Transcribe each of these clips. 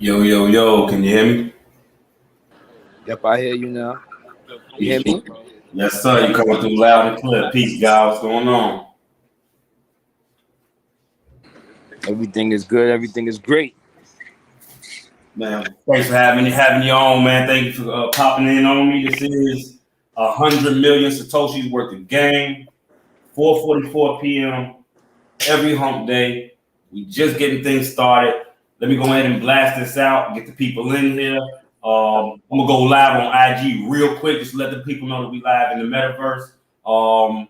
Yo, yo, yo, can you hear me? Yep, I hear you now. You hear me? Yes, sir. You coming through loud and clear. Peace, guys. What's going on? Everything is good. Everything is great. Man, thanks for having you on, man. Thank you for popping in on me. This is 100 million Satoshis worth of game. 4:44 p.m. every hump day. We just getting things started. Let me go ahead and blast this out. Get the people in here. I'm gonna go live on IG real quick, just to let the people know that we live in the metaverse. I'm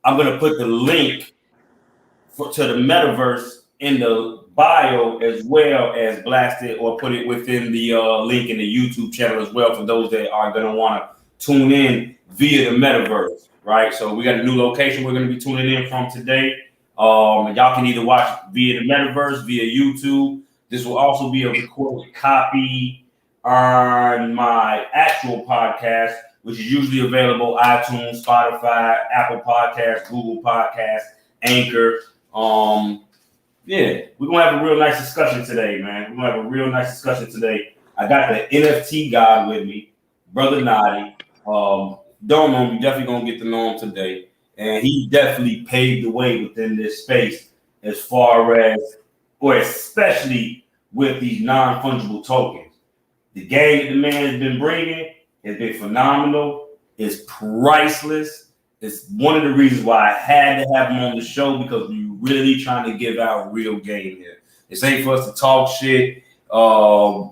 gonna put the link to the metaverse in the bio as well as blast it or put it within the link in the YouTube channel as well for those that are going to want to tune in via the metaverse, right? So we got a new location we're going to be tuning in from today. Y'all can either watch via the metaverse, via YouTube. This will also be a recorded copy on my actual podcast, which is usually available iTunes, Spotify, Apple Podcasts, Google Podcasts, Anchor. Yeah, we're gonna have a real nice discussion today, man. We're gonna have a real nice discussion today. I got the NFT guy with me, Brother Nadi. Don't know him, you definitely gonna get to know him today. And he definitely paved the way within this space as far as, or especially with these non-fungible tokens. The game that the man has been bringing has been phenomenal. It's priceless. It's one of the reasons why I had to have him on the show because we really trying to give out real game here. This ain't for us to talk shit, gossip,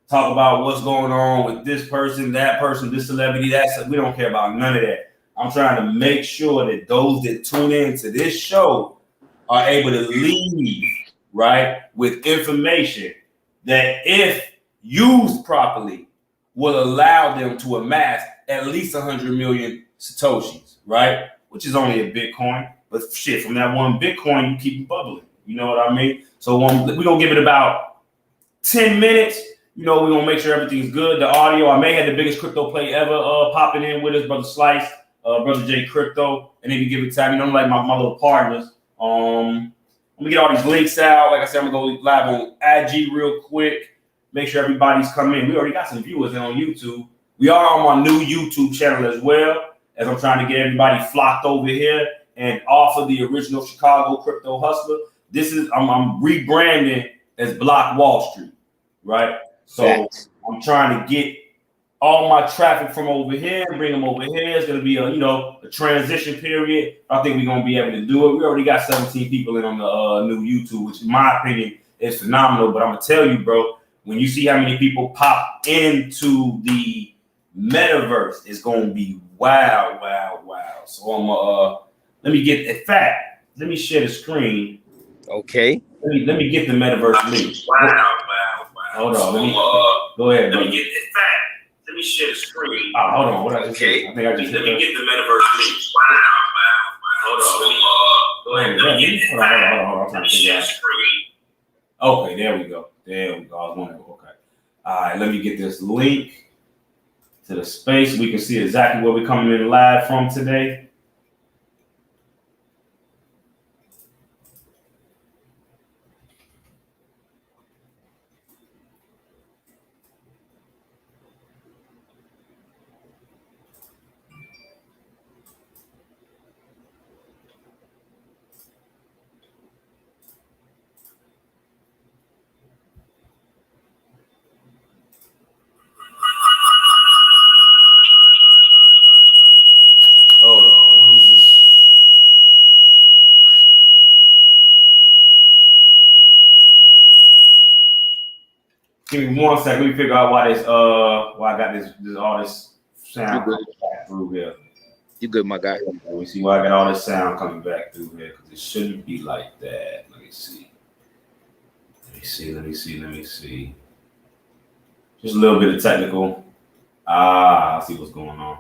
talk about what's going on with this person, that person, this celebrity, that. We don't care about none of that. I'm trying to make sure that those that tune in to this show are able to leave, right, with information that if used properly will allow them to amass at least 100 million Satoshis, right? Which is only a Bitcoin. But shit, from that one Bitcoin, you keep it bubbling. You know what I mean? So we're going to give it about 10 minutes. We're going to make sure everything's good. The audio, I may have the biggest crypto play ever popping in with us, Brother Slice, Brother J Crypto, and then you give it time. Like my little partners. I'm going to get all these links out. Like I said, I'm going to go live on IG real quick. Make sure everybody's coming in. We already got some viewers in on YouTube. We are on my new YouTube channel as well, as I'm trying to get everybody flocked over here and off of the original Chicago Crypto Hustler. I'm rebranding as Block Wall Street, right? So I'm trying to get all my traffic from over here, bring them over here. It's going to be a transition period. I think we're going to be able to do it. We already got 17 people in on the new YouTube, which in my opinion is phenomenal. But I'm going to tell you, bro, when you see how many people pop into the metaverse, it's going to be wow. So let me share the screen. Okay. Let me get the metaverse link. Wow. Hold on. Go ahead. Let me share the screen. Hold on. What I just okay. I think I just let me get the metaverse link. Wow. Hold on. Go ahead. Hold on. Let me share the screen. Okay, there we go. I was wondering. Okay. All right. Let me get this link to the space. We can see exactly where we're coming in live from today. Hold on. What is this? Give me 1 second. Let me figure out why I got this all this sound coming back through here. You good, my guy? Let me see why I got all this sound coming back through here because it shouldn't be like that. Let me see. Just a little bit of technical. I see what's going on.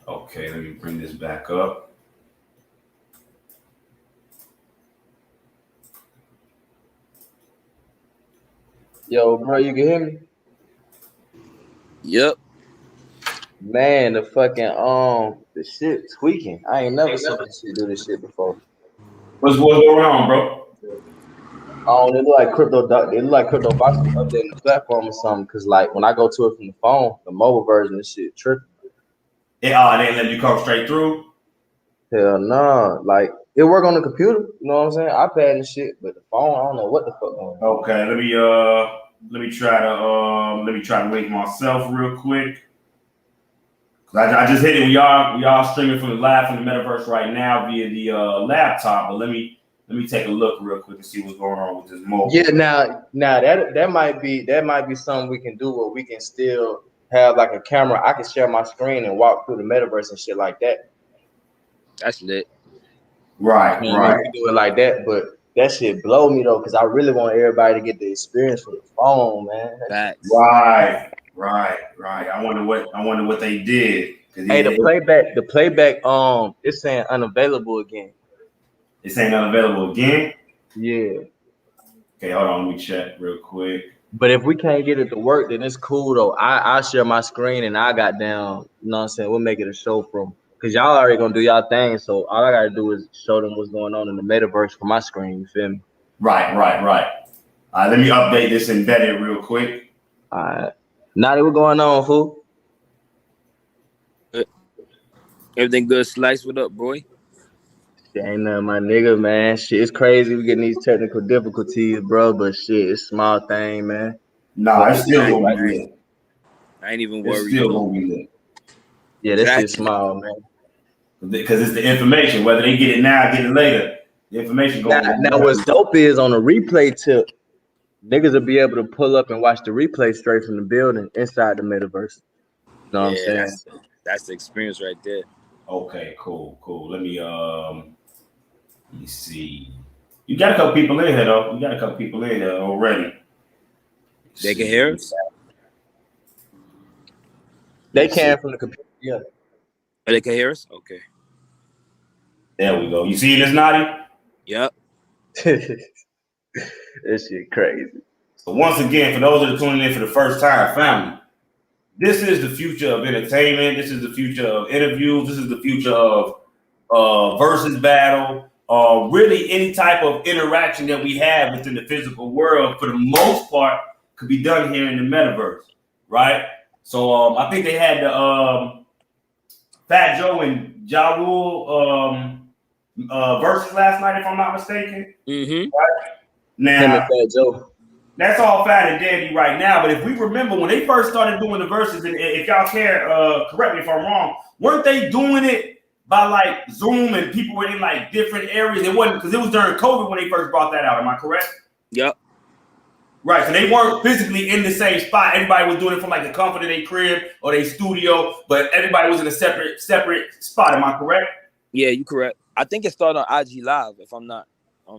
Okay, let me bring this back up. Yo, bro, you can hear me? Yep. Man, the shit tweaking. I ain't never seen this shit do this shit before. What's going on, bro? Oh, they look like crypto. They look like crypto box updating the platform or something. Cause like when I go to it from the phone, the mobile version, this shit tripping. They ain't letting you come straight through. Hell no, like it work on the computer. You know what I'm saying? iPad and shit, but the phone, I don't know what the fuck going on. Okay, let me try to link myself real quick. I just hit it. We are streaming from the live from the metaverse right now via the laptop. But let me take a look real quick and see what's going on with this mobile. Yeah, now that might be something we can do where we can still have like a camera. I can share my screen and walk through the metaverse and shit like that. That's lit. Right. We can do it like that, but that shit blow me though, because I really want everybody to get the experience from the phone, man. Facts. Right. I wonder what they did. Hey, the playback, it's saying unavailable again. It's saying unavailable again? Yeah. Okay, hold on, let me check real quick. But if we can't get it to work, then it's cool though. I share my screen and I got down, you know what I'm saying? We'll make it a show from, because y'all already gonna do y'all thing. So all I gotta do is show them what's going on in the metaverse for my screen, you feel me? Right. Let me update this embedded real quick. All right. Now that we're going on, fool. Everything good, Slice? What up, boy? Shit ain't nothing, my nigga, man. Shit, it's crazy. We getting these technical difficulties, bro. But shit, it's small thing, man. Nah, it's still gonna be lit. I ain't even worried. It's still gonna be lit. Yeah, this shit's small, man. Because it's the information. Whether they get it now, get it later, the information going. Now what's dope is on the replay tip, niggas will be able to pull up and watch the replay straight from the building inside the metaverse. You know what I'm saying? That's the experience right there. Okay, cool. Let me see. You got a couple people in here though. You got a couple people in here already. They can hear us? They can from the computer, yeah. Oh, they can hear us? Okay. There we go. You see this, Naughty? Yep. This shit crazy. So once again, for those that are tuning in for the first time, family, this is the future of entertainment. This is the future of interviews. This is the future of versus battle. Really any type of interaction that we have within the physical world, for the most part, could be done here in the metaverse, right? So I think they had the Fat Joe and Ja Rule versus last night, if I'm not mistaken. Mm-hmm. Right? Now, Fat Joe. That's all fat and dandy right now. But if we remember when they first started doing the verses, and if y'all care, correct me if I'm wrong, weren't they doing it by like Zoom and people were in like different areas? It wasn't, because it was during COVID when they first brought that out. Am I correct? Yep. Right. So they weren't physically in the same spot. Everybody was doing it from like the comfort of their crib or their studio, but everybody was in a separate spot. Am I correct? Yeah, you correct. I think it started on IG Live, if I'm not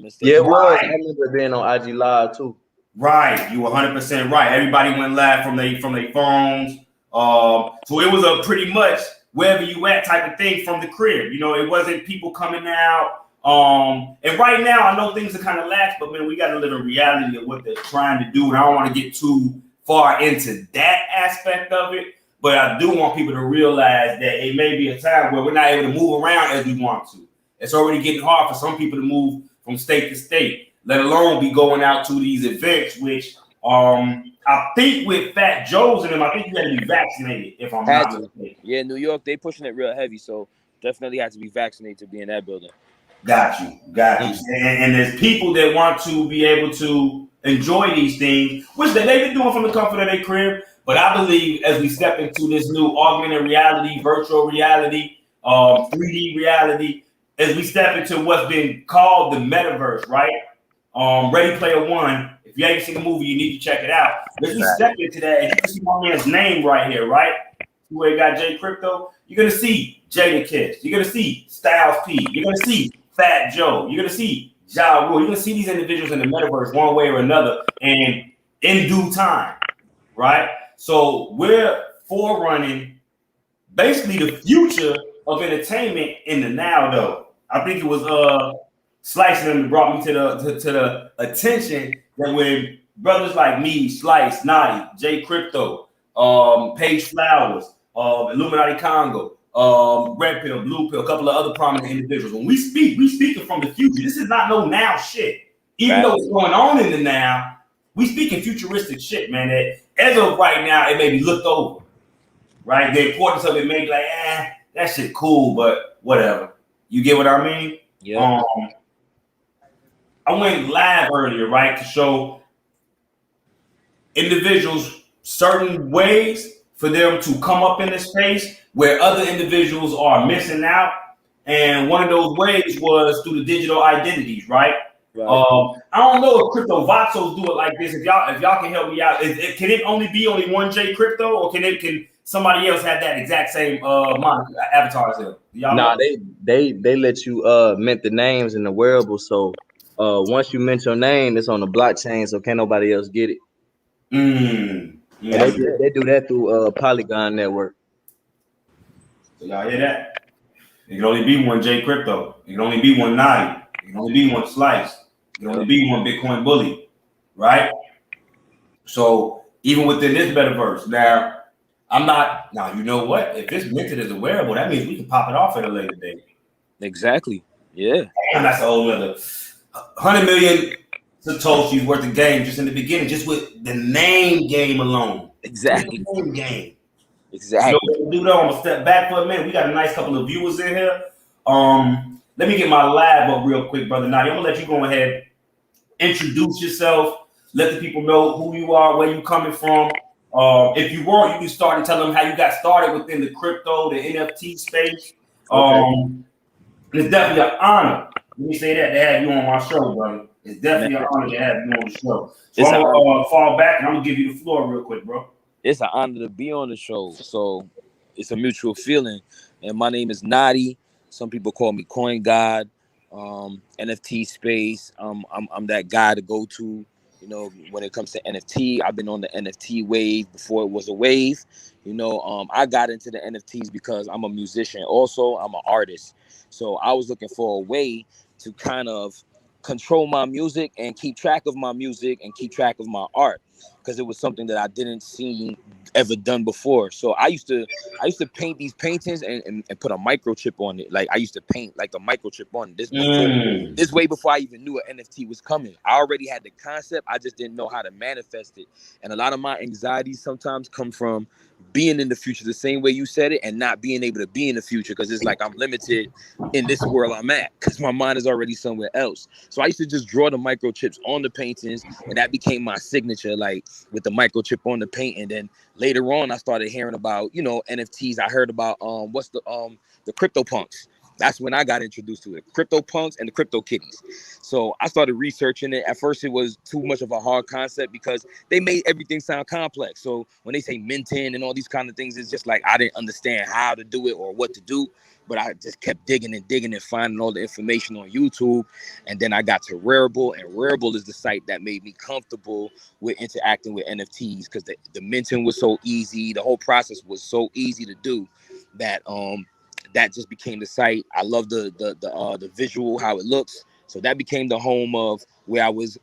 mistaken. Yeah, it was. I remember being on IG Live too. Right, you 100% right. Everybody went live from their phones. So it was a pretty much wherever you at type of thing from the crib. You know, it wasn't people coming out. And right now, I know things are kind of lax, but man, we got to live in reality of what they're trying to do. And I don't want to get too far into that aspect of it, but I do want people to realize that it may be a time where we're not able to move around as we want to. It's already getting hard for some people to move from state to state, let alone be going out to these events, which I think with Fat Joe's and them, I think you got to be vaccinated, if I'm not mistaken. Yeah, New York, they pushing it real heavy, so definitely have to be vaccinated to be in that building. Got you. And there's people that want to be able to enjoy these things, which they've been doing from the comfort of their crib. But I believe as we step into this new augmented reality, virtual reality, 3D reality, as we step into what's been called the metaverse, right? Ready Player One. If you haven't seen the movie, you need to check it out. As we step into that, and you can see my man's name right here, right? Where he got J Crypto. You're gonna see Jada Kiss. You're gonna see Styles P. You're gonna see Fat Joe. You're gonna see Ja Rule. You're gonna see these individuals in the metaverse one way or another, and in due time, right? So we're forerunning basically the future of entertainment in the now, though. I think it was Slice that brought me to the attention that when brothers like me, Slice, Naughty, J Crypto, Paige Flowers, Illuminati Congo, Red Pill, Blue Pill, a couple of other prominent individuals. When we speaking from the future. This is not no now shit. Even though it's going on in the now, we speaking futuristic shit, man. That as of right now, it may be looked over, right? The importance of it may be like, that shit cool, but whatever. You get what I mean? Yeah. I went live earlier, right, to show individuals certain ways for them to come up in the space where other individuals are missing out. And one of those ways was through the digital identities, right? I don't know if Crypto Voxels do it like this. If y'all can help me out, can it only be only one J Crypto, or can somebody else have that exact same avatar as them? Nah, they let you mint the names in the wearable. So once you mint your name, it's on the blockchain, so can't nobody else get it. And they do that through Polygon network. So y'all hear that? It can only be one J Crypto. It can only be one Nadi. It can only be one Slice. It can only be one Bitcoin Bully, right? So even within this metaverse, now you know what? If it's minted as a wearable, that means we can pop it off at a later date. Exactly. Yeah. And that's a whole other 100 million Satoshis worth of game just in the beginning, just with the name game alone. Exactly. The name game. Exactly. So, dude, I'm gonna step back for a minute. We got a nice couple of viewers in here. Let me get my lab up real quick, brother Nadi. I'm gonna let you go ahead, introduce yourself, let the people know who you are, where you coming from. If you want, you can start and tell them how you got started within the crypto, the NFT space. It's definitely an honor. Let me say that to have you on my show, brother. It's definitely an honor to have you on the show. So I'm gonna fall back and I'm gonna give you the floor real quick, bro. It's an honor to be on the show. So it's a mutual feeling. And my name is Nadi. Some people call me Coin God. NFT space. I'm that guy to go to. You know, when it comes to NFT, I've been on the NFT wave before it was a wave. You know, I got into the NFTs because I'm a musician. Also, I'm an artist. So I was looking for a way to kind of control my music and keep track of my music and keep track of my art, because it was something that I didn't see ever done before. So I used to paint these paintings and put a microchip on it. Like I used to paint like a microchip on it. This way before I even knew an NFT was coming. I already had the concept. I just didn't know how to manifest it. And a lot of my anxieties sometimes come from being in the future the same way you said it and not being able to be in the future, because it's like I'm limited in this world I'm at because my mind is already somewhere else. So I used to just draw the microchips on the paintings, and that became my signature, like with the microchip on the paint. And then later on I started hearing about, you know, NFTs. I heard about the crypto punks. That's when I got introduced to it. Crypto punks and the crypto kitties. So I started researching it. At first it was too much of a hard concept because they made everything sound complex. So when they say minting and all these kind of things, it's just like I didn't understand how to do it or what to do. But I just kept digging and finding all the information on YouTube. And then I got to Rarible, and Rarible is the site that made me comfortable with interacting with NFTs, because the minting was so easy. The whole process was so easy to do that that just became the site. I love the visual, how it looks. So that became the home of where I was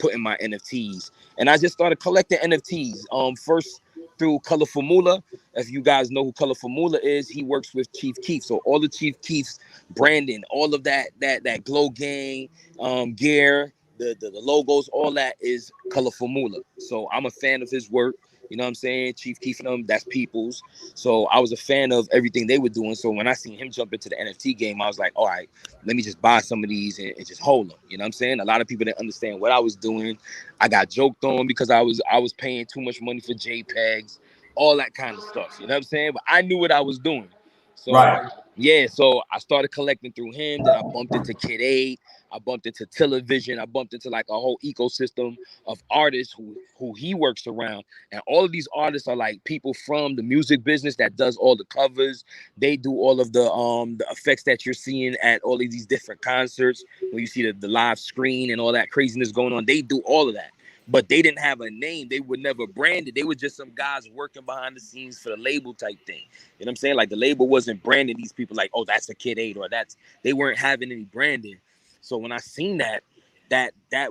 putting my NFTs. And I just started collecting NFTs. First through Colorful Moolah. If you guys know who Colorful Moolah is, he works with Chief Keef. So all the Chief Keef's branding, all of that Glow Gang gear, the logos, all that is Colorful Moolah. So I'm a fan of his work. You know what I'm saying? Chief Keef and them, that's people's. So I was a fan of everything they were doing. So when I seen him jump into the NFT game, I was like, all right, let me just buy some of these and just hold them. You know what I'm saying? A lot of people didn't understand what I was doing. I got joked on because I was paying too much money for JPEGs, all that kind of stuff. You know what I'm saying? But I knew what I was doing. So yeah, so I started collecting through him. Then I bumped into Kid 8. I bumped into Television. I bumped into like a whole ecosystem of artists who he works around. And all of these artists are like people from the music business that does all the covers. They do all of the effects that you're seeing at all of these different concerts. When you see the live screen and all that craziness going on, they do all of that. But they didn't have a name. They were never branded. They were just some guys working behind the scenes for the label type thing. You know what I'm saying? Like the label wasn't branding these people like, oh, that's a Kid 8 or they weren't having any branding. So when I seen that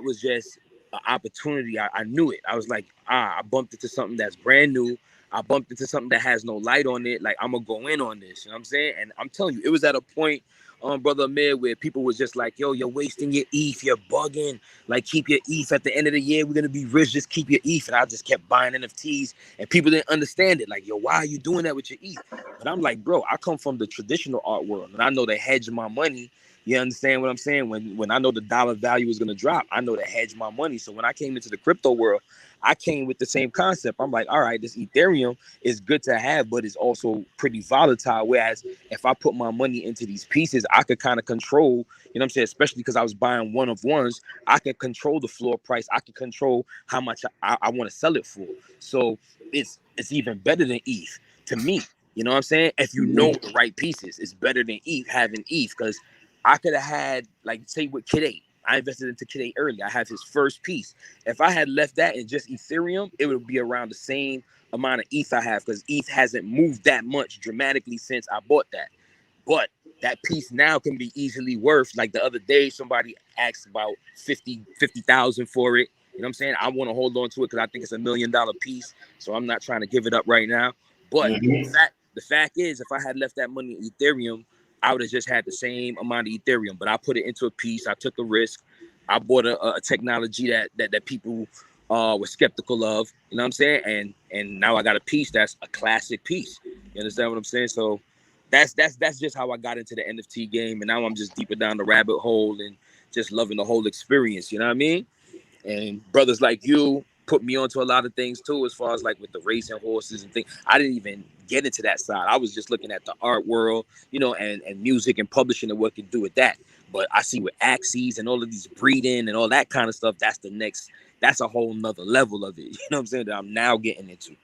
was just an opportunity. I knew it. I was like, I bumped into something that's brand new. I bumped into something that has no light on it. Like, I'm gonna go in on this. You know what I'm saying? And I'm telling you, it was at a point, brother Amir, where people was just like, yo, you're wasting your ETH, you're bugging. Like, keep your ETH at the end of the year. We're gonna be rich. Just keep your ETH. And I just kept buying NFTs, and people didn't understand it. Like, yo, why are you doing that with your ETH? But I'm like, bro, I come from the traditional art world, and I know to hedge my money. You understand what I'm saying? When I know the dollar value is gonna drop, I know to hedge my money. So when I came into the crypto world, I came with the same concept. I'm like, all right, this Ethereum is good to have, but it's also pretty volatile. Whereas if I put my money into these pieces, I could kind of control, you know what I'm saying? Especially because I was buying one of ones, I can control the floor price. I can control how much I want to sell it for. So it's even better than ETH to me. You know what I'm saying? If you know the right pieces, it's better than ETH having ETH, because I could have had, like, say with Kid 8. I invested into Kid 8 early. I have his first piece. If I had left that in just Ethereum, it would be around the same amount of ETH I have, because ETH hasn't moved that much dramatically since I bought that. But that piece now can be easily worth, like the other day, somebody asked about 50,000 for it. You know what I'm saying? I want to hold on to it because I think it's $1 million piece. So I'm not trying to give it up right now. But the fact is, if I had left that money in Ethereum, I would have just had the same amount of Ethereum. But I put it into a piece. I took a risk. I bought a technology that people were skeptical of. You know what I'm saying? And now I got a piece that's a classic piece. You understand what I'm saying? So that's just how I got into the NFT game. And now I'm just deeper down the rabbit hole and just loving the whole experience. You know what I mean? And brothers like you put me onto a lot of things too, as far as like with the racing horses and things. I didn't even get into that side. I was just looking at the art world, you know, and music and publishing and what can do with that. But I see with Axes and all of these breeding and all that kind of stuff, that's a whole nother level of it. You know what I'm saying? That I'm now getting into.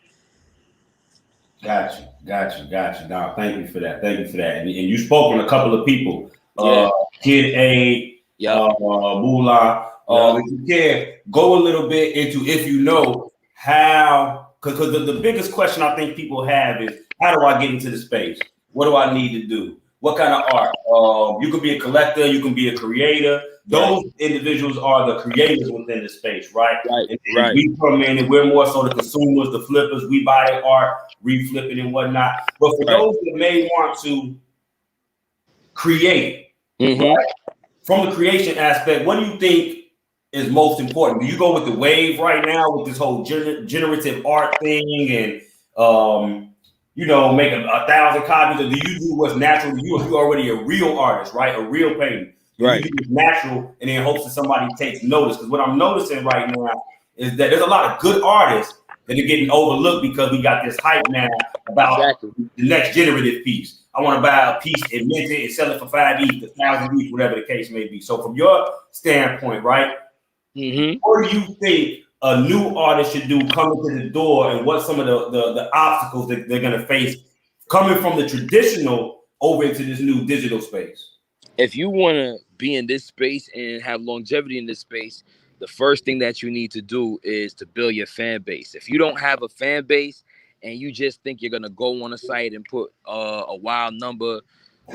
Got you. Now, thank you for that. And you spoke on a couple of people. Yeah. Kid A, Bula. If you can, go a little bit into, if you know how, because the biggest question I think people have is, how do I get into the space? What do I need to do? What kind of art? You can be a collector, you can be a creator. Those individuals are the creators within the space, right? And we come in and we're more so the consumers, the flippers. We buy their art, reflip it and whatnot. But for those that may want to create, right, from the creation aspect, what do you think is most important? Do you go with the wave right now with this whole generative art thing and you know, make 1,000 copies, or do you do what's natural to you if you're already a real artist, right? A real painter. You do what's natural and then hopes that somebody takes notice. Because what I'm noticing right now is that there's a lot of good artists that are getting overlooked because we got this hype now about the next generative piece. I want to buy a piece and mint it and sell it for 5 ETH, 1,000 ETH, whatever the case may be. So from your standpoint, right, what do you think a new artist should do coming to the door, and what some of the obstacles that they're going to face coming from the traditional over into this new digital space? If you want to be in this space and have longevity in this space, the first thing that you need to do is to build your fan base. If you don't have a fan base and you just think you're going to go on a site and put a wild number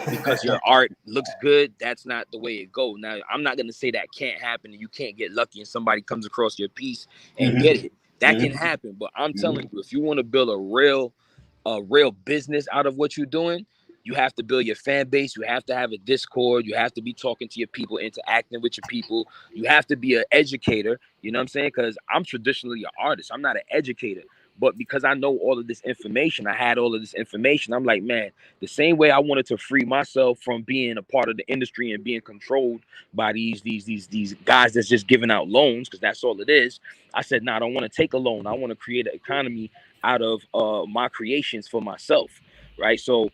because your art looks good, that's not the way it goes. Now, I'm not going to say that can't happen and you can't get lucky and somebody comes across your piece and get it. That can happen. But I'm telling you, if you want to build a real business out of what you're doing, you have to build your fan base. You have to have a Discord. You have to be talking to your people, interacting with your people. You have to be an educator. You know what I'm saying? Because I'm traditionally an artist. I'm not an educator. But because I know all of this information, I had all of this information. I'm like, man, the same way I wanted to free myself from being a part of the industry and being controlled by these guys that's just giving out loans, because that's all it is. I said, no, I don't want to take a loan. I want to create an economy out of my creations for myself, right? So,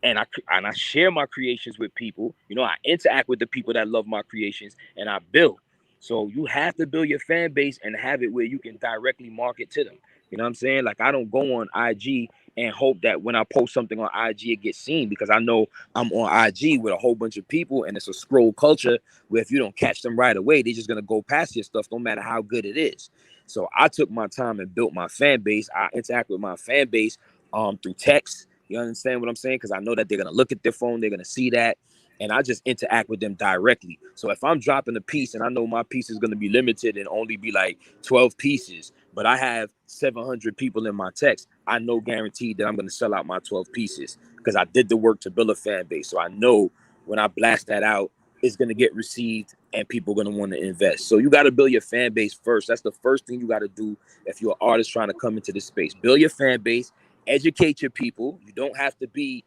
and I share my creations with people. You know, I interact with the people that love my creations, and I build. So you have to build your fan base and have it where you can directly market to them. You know what I'm saying? Like, I don't go on IG and hope that when I post something on IG, it gets seen, because I know I'm on IG with a whole bunch of people, and it's a scroll culture where if you don't catch them right away, they're just going to go past your stuff, no matter how good it is. So I took my time and built my fan base. I interact with my fan base through text. You understand what I'm saying? Because I know that they're going to look at their phone. They're going to see that. and I just interact with them directly. So if I'm dropping a piece and I know my piece is going to be limited and only be like 12 pieces, but I have 700 people in my text, I know guaranteed that I'm going to sell out my 12 pieces because I did the work to build a fan base. So I know when I blast that out, it's going to get received and people are going to want to invest. So you got to build your fan base first. That's the first thing you got to do if you're an artist trying to come into this space. Build your fan base, educate your people. You don't have to be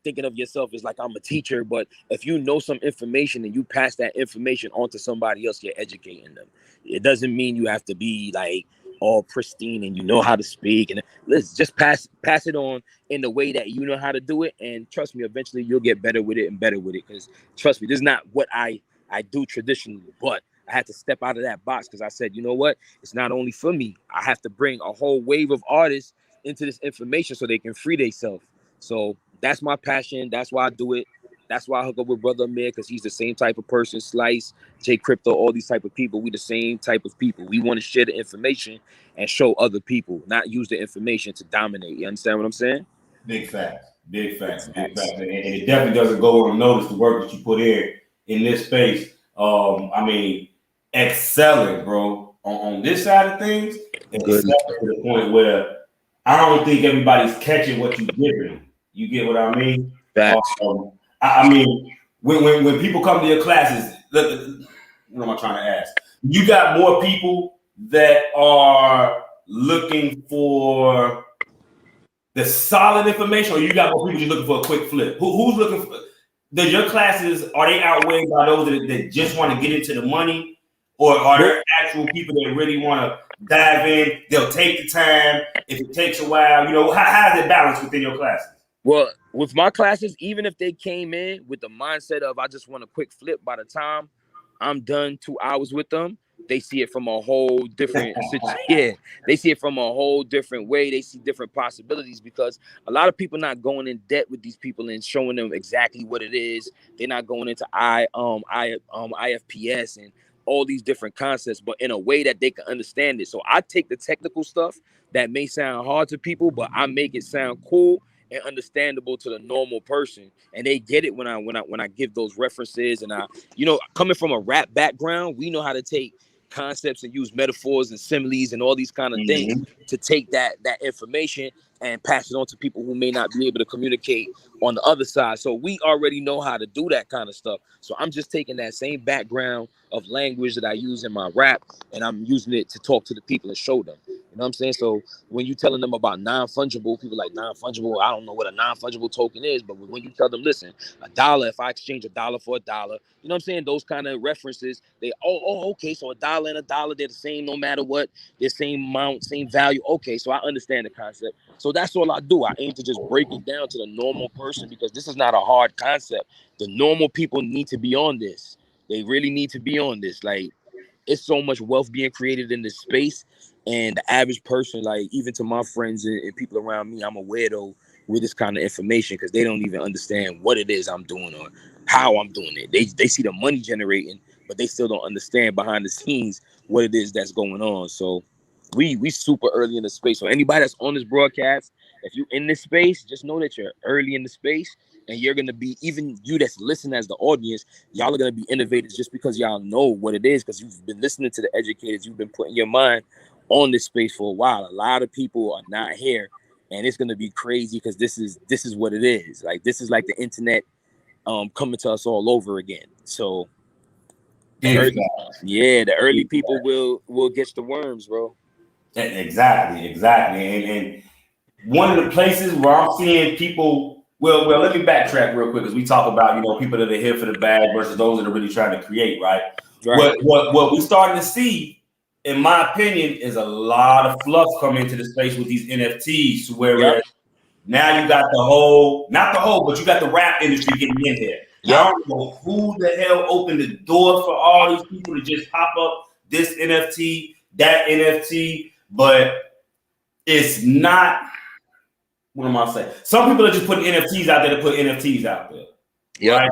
thinking of yourself as like I'm a teacher, but if you know some information and you pass that information on to somebody else, you're educating them. It doesn't mean you have to be like all pristine and you know how to speak, and let's just pass it on in the way that you know how to do it. And trust me, eventually you'll get better with it and better with it, because trust me, this is not what I do traditionally, but I had to step out of that box because I said, you know what, it's not only for me, I have to bring a whole wave of artists into this information so they can free themselves. So that's my passion. That's why I do it. That's why I hook up with Brother Amir, because he's the same type of person. Slice, J Crypto, all these type of people. We the same type of people. We want to share the information and show other people, not use the information to dominate. You understand what I'm saying? Big facts. Big facts. Big facts. And it definitely doesn't go unnoticed the work that you put in this space. I mean, excelling, bro, on this side of things, excelling to the point where I don't think everybody's catching what you're giving. You get what I mean? I mean, when people come to your classes, what am I trying to ask? You got more people that are looking for the solid information, or you got more people just looking for a quick flip? Who's looking for? Does your classes, are they outweighed by those that just want to get into the money, or are there actual people that really want to dive in? They'll take the time if it takes a while. You know, how is it balanced within your classes? Well, with my classes, even if they came in with the mindset of I just want a quick flip, by the time I'm done 2 hours with them, they see it from a whole different they see it from a whole different way. They see different possibilities, because a lot of people not going in debt with these people and showing them exactly what it is. They're not going into IFPS and all these different concepts, but in a way that they can understand it. So I take the technical stuff that may sound hard to people, but I make it sound cool and understandable to the normal person, and they get it when I give those references. And coming from a rap background, we know how to take concepts and use metaphors and similes and all these kind of things to take that information and pass it on to people who may not be able to communicate on the other side. So we already know how to do that kind of stuff. So I'm just taking that same background of language that I use in my rap, and I'm using it to talk to the people and show them. You know what I'm saying? So when you're telling them about non-fungible, people like non-fungible, I don't know what a non-fungible token is, but when you tell them, listen, $1, if I exchange $1 for $1, you know what I'm saying? Those kind of references, they, okay, so $1 and $1, they're the same no matter what, they're same amount, same value. Okay, so I understand the concept. So that's all I do. I aim to just break it down to the normal person, because this is not a hard concept. The normal people need to be on this. They really need to be on this. Like, it's so much wealth being created in this space, and the average person, like even to my friends and people around me, I'm a weirdo with this kind of information, because they don't even understand what it is I'm doing or how I'm doing it. They see the money generating, but they still don't understand behind the scenes what it is that's going on. So we super early in the space. So anybody that's on this broadcast, if you're in this space, just know that you're early in the space, and you're gonna be, even you that's listening as the audience, y'all are gonna be innovators just because y'all know what it is, because you've been listening to the educators, you've been putting your mind on this space for a while. A lot of people are not here, and it's gonna be crazy, because this is what it is. Like, this is like the internet coming to us all over again. So the early people will get the worms, bro. Exactly. And one of the places where I'm seeing people, well, let me backtrack real quick, because we talk about, people that are here for the bag versus those that are really trying to create, right? What we're starting to see, in my opinion, is a lot of fluff come into the space with these NFTs, whereas now you got but you got the rap industry getting in there. I don't know who the hell opened the door for all these people to just pop up this NFT, that NFT, but it's not. What am I saying? Some people are just putting NFTs out there to put NFTs out there. Right?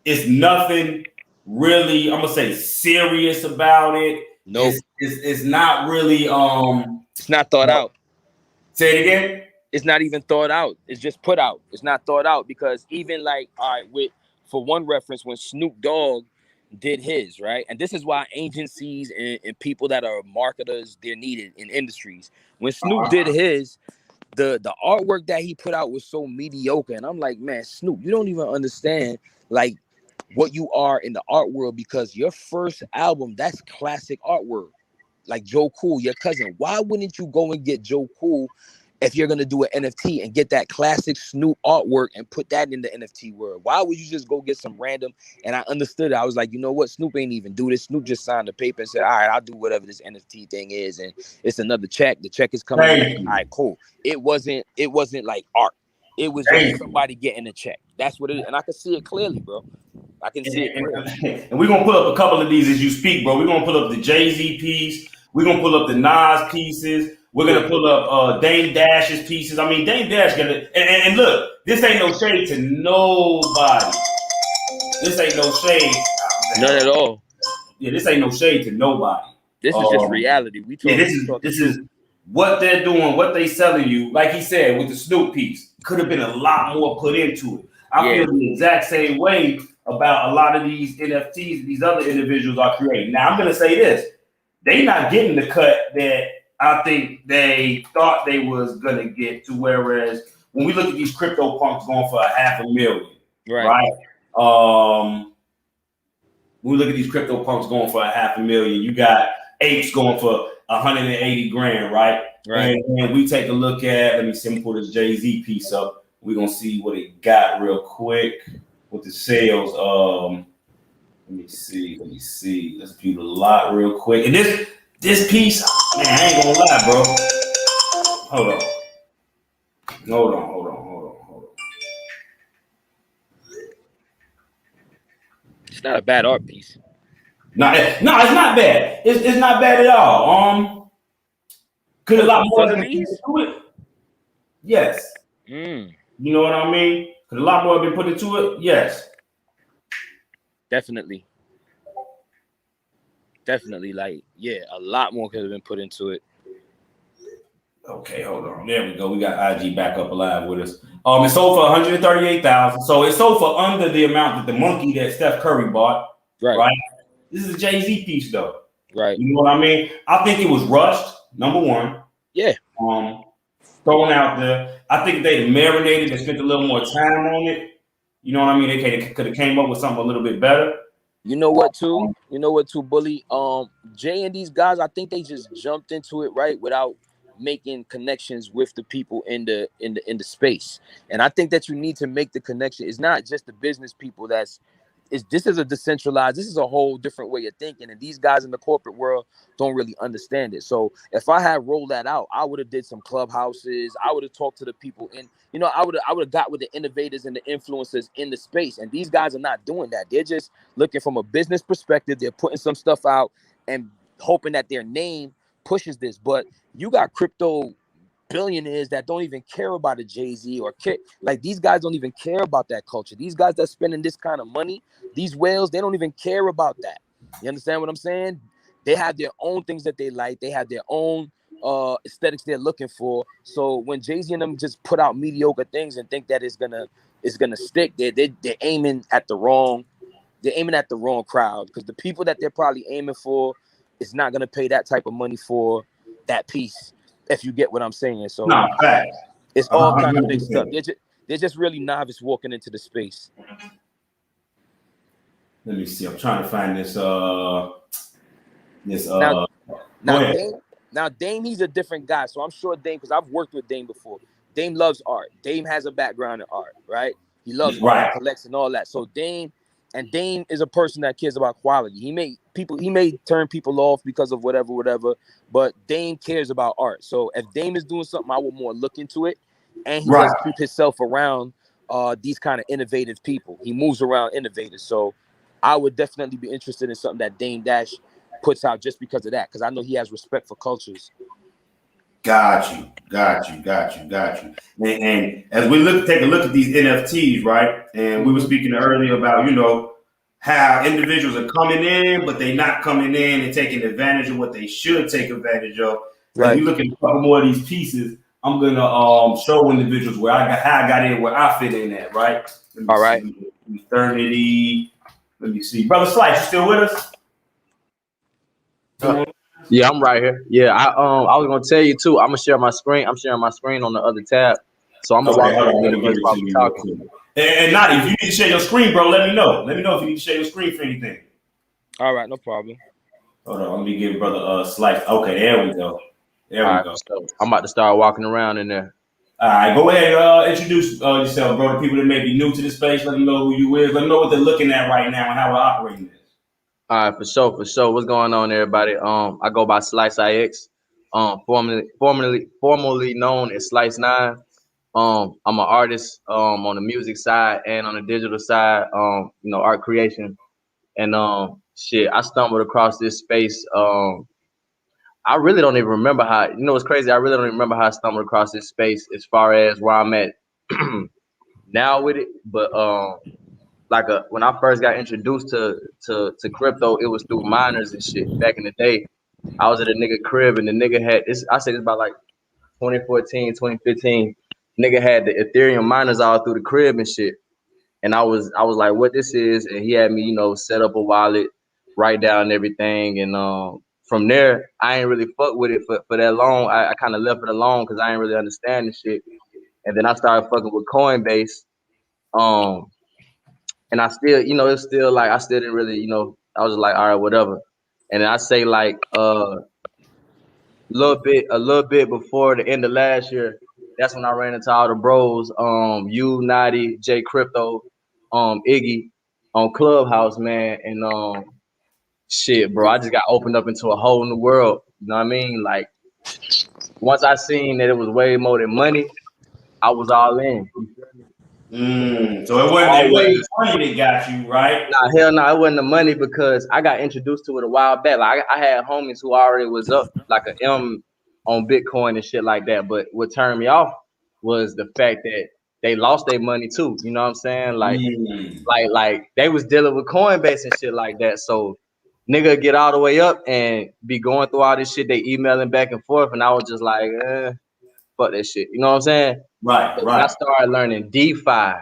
It's nothing really, I'm gonna say, serious about it. No, it's not really it's not thought out. Say it again. It's not even thought out. It's just put out. It's not thought out, because even like, all right, for one reference, when Snoop Dogg did his, right? And this is why agencies and people that are marketers, they're needed in industries. When Snoop did his, the artwork that he put out was so mediocre. And I'm like, man, Snoop, you don't even understand like what you are in the art world, because your first album, that's classic artwork. Like Joe Cool, your cousin. Why wouldn't you go and get Joe Cool if you're gonna do an NFT and get that classic Snoop artwork and put that in the NFT world? Why would you just go get some random? And I understood it. I was like, you know what? Snoop ain't even do this. Snoop just signed the paper and said, all right, I'll do whatever this NFT thing is, and it's another check. The check is coming in. All right, cool. It wasn't like art. It was just somebody getting a check. That's what it is. And I can see it clearly, bro. I can see it clearly. And we're gonna pull up a couple of these as you speak, bro. We're gonna pull up the Jay-Z piece. We're gonna pull up the Nas pieces. We're gonna pull up Dame Dash's pieces. I mean, Dame Dash gonna and look, this ain't no shade to nobody. This ain't no shade. None at all. Yeah, this ain't no shade to nobody. This is just reality. This is what they're doing, what they selling you. Like he said with the Snoop piece, could have been a lot more put into it. I feel the exact same way about a lot of these NFTs these other individuals are creating. Now I'm gonna say this: they not getting the cut that I think they thought they was gonna get to. Whereas when we look at these crypto punks going for $500,000, right? When we look at these crypto punks going for $500,000, you got apes going for 180 grand, right? And we take a look at, let me see, I'm pull this Jay-Z piece up. We're gonna see what it got real quick with the sales. Let me see. Let's view the lot real quick. And this piece, man, I ain't gonna lie, bro. Hold on. It's not a bad art piece. No, it's not bad. It's not bad at all. Could a lot more have been put into it? Yes. You know what I mean? Could a lot more have been put into it? Yes. Definitely. Like, yeah, a lot more could have been put into it. Okay, hold on. There we go. We got IG back up alive with us. It sold for $138,000. So it sold for under the amount that the monkey that Steph Curry bought. Right? This is a Jay-Z piece though. Right. You know what I mean? I think it was rushed, number one. Yeah. Thrown out there. I think they marinated and spent a little more time on it. You know what I mean? They could have came up with something a little bit better. You know what, too, Bully? Jay and these guys, I think they just jumped into it, right, without making connections with the people in the space. And I think that you need to make the connection. It's not just the business people this is a decentralized, this is a whole different way of thinking. And these guys in the corporate world don't really understand it. So if I had rolled that out, I would have did some clubhouses. I would have talked to the people I would have got with the innovators and the influencers in the space. And these guys are not doing that. They're just looking from a business perspective. They're putting some stuff out and hoping that their name pushes this. But you got crypto billionaires that don't even care about a Jay-Z or care. Like, these guys don't even care about that culture. These guys that's spending this kind of money, these whales, they don't even care about that. You understand what I'm saying? They have their own things that they like. They have their own aesthetics they're looking for. So when Jay-Z and them just put out mediocre things and think that it's gonna stick, they're aiming at the wrong crowd, because the people that they're probably aiming for is not gonna pay that type of money for that piece. If you get what I'm saying. So it's all kind of mixed up. They're just really novice walking into the space. Let me see. I'm trying to find this. Now Dame, he's a different guy. So I'm sure Dame, because I've worked with Dame before. Dame loves art. Dame has a background in art, right? He loves art, collects and all that. So Dame is a person that cares about quality. He may turn people off because of whatever, but Dame cares about art. So if Dame is doing something, I would more look into it. And he does keep himself around these kind of innovative people. He moves around innovators. So I would definitely be interested in something that Dame Dash puts out just because of that, because I know he has respect for cultures. Got you. And as we take a look at these NFTs, right? And we were speaking earlier about, how individuals are coming in, but they're not coming in and taking advantage of what they should take advantage of. Right. We look at a couple more of these pieces. I'm gonna show individuals where I got how I got in, where I fit in at, right? Let me All see. right. Eternity. Let me see. Brother Slice, you still with us? Yeah, I'm right here. Yeah, I was gonna tell you too. I'm gonna share my screen. I'm sharing my screen on the other tab, so I'm gonna Okay, walk hold through on. the Let me give metaverse it while to we you real talking. quick. And Nadi, if you need to share your screen, bro, let me know. Let me know if you need to share your screen for anything. All right, no problem. Hold on. Let me give brother Slice. Okay, there we go. There All we right, go. so I'm about to start walking around in there. All right, go ahead. Introduce yourself, bro. To people that may be new to this space, let them know who you is. Let them know what they're looking at right now and how we're operating this. All right, for sure, for sure. What's going on, everybody? I go by Slice IX, formerly known as Slice 9. I'm an artist, on the music side and on the digital side, art creation. And shit, I stumbled across this space. I really don't even remember how. You know, it's crazy. I really don't even remember how I stumbled across this space as far as where I'm at now with it. But when I first got introduced to crypto, it was through miners and shit back in the day. I was at a nigga crib and the nigga had this. I say this about like 2014, 2015. Nigga had the Ethereum miners all through the crib and shit. And I was like, what this is? And he had me, set up a wallet, write down everything. And from there, I ain't really fuck with it for that long. I kind of left it alone because I ain't really understand the shit. And then I started fucking with Coinbase. Um, and I still, it's still like I still didn't really, I was just like, all right, whatever. And then I say like a little bit before the end of last year, that's when I ran into all the bros, you, Naughty, J Crypto, Iggy on Clubhouse, man. And shit, bro, I just got opened up into a whole new world. You know what I mean? Like once I seen that it was way more than money, I was all in. You feel me? So it wasn't Always. the money that got you, right? Nah, hell no, it wasn't the money because I got introduced to it a while back. Like I had homies who already was up like a M on Bitcoin and shit like that. But what turned me off was the fact that they lost their money too. You know what I'm saying? Like they was dealing with Coinbase and shit like that. So nigga get all the way up and be going through all this shit. They emailing back and forth, and I was just like, fuck that shit. You know what I'm saying? Right, But when I right. started learning DeFi,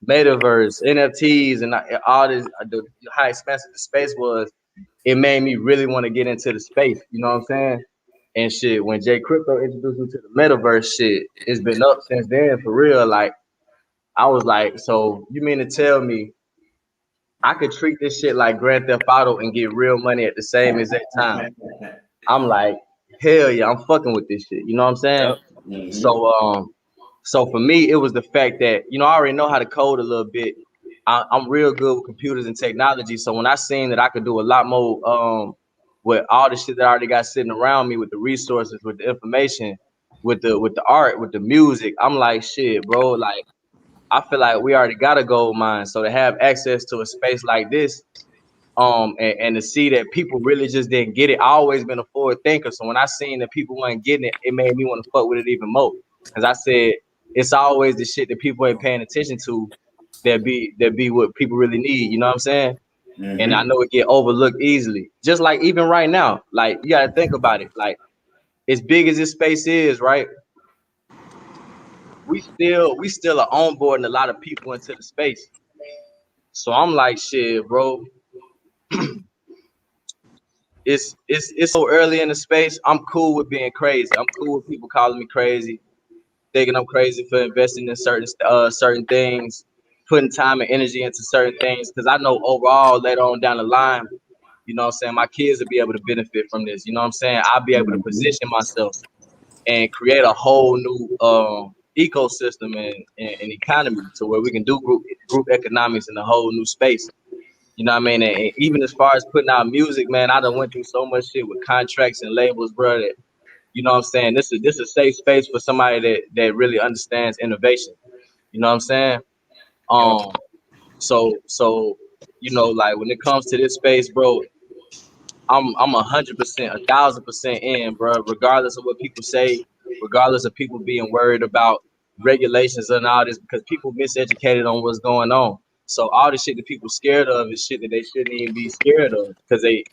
metaverse, NFTs, and all this, how expensive the space was, it made me really want to get into the space. You know what I'm saying? And shit, when J Crypto introduced me to the metaverse, shit, it's been up since then for real. Like I was like, so you mean to tell me I could treat this shit like Grand Theft Auto and get real money at the same exact time? I'm like, hell yeah, I'm fucking with this shit. You know what I'm saying? Yep. So for me, it was the fact that, I already know how to code a little bit. I'm real good with computers and technology. So when I seen that I could do a lot more with all the shit that I already got sitting around me, with the resources, with the information, with the art, with the music, I'm like, shit, bro, like I feel like we already got a gold mine. So to have access to a space like this, and to see that people really just didn't get it. I always been a forward thinker. So when I seen that people weren't getting it, it made me want to fuck with it even more. Cause I said it's always the shit that people ain't paying attention to that be what people really need. You know what I'm saying? And I know it get overlooked easily. Just like even right now, like you gotta think about it. Like as big as this space is, right? We still are onboarding a lot of people into the space. So I'm like, shit, bro. It's so early in the space. I'm cool with being crazy. I'm cool with people calling me crazy, thinking I'm crazy for investing in certain things, putting time and energy into certain things. Because I know overall later on down the line, you know what I'm saying, my kids will be able to benefit from this. You know what I'm saying? I'll be able to position myself and create a whole new ecosystem and economy to where we can do group economics in a whole new space. You know what I mean? And even as far as putting out music, man, I done went through so much shit with contracts and labels, bro. That, you know what I'm saying? This is a safe space for somebody that really understands innovation. You know what I'm saying? Yep. Um, so like when it comes to this space, bro, I'm 100%, 1,000% in, bro. Regardless of what people say, regardless of people being worried about regulations and all this, because people miseducated on what's going on. So all the shit that people scared of is shit that they shouldn't even be scared of, because they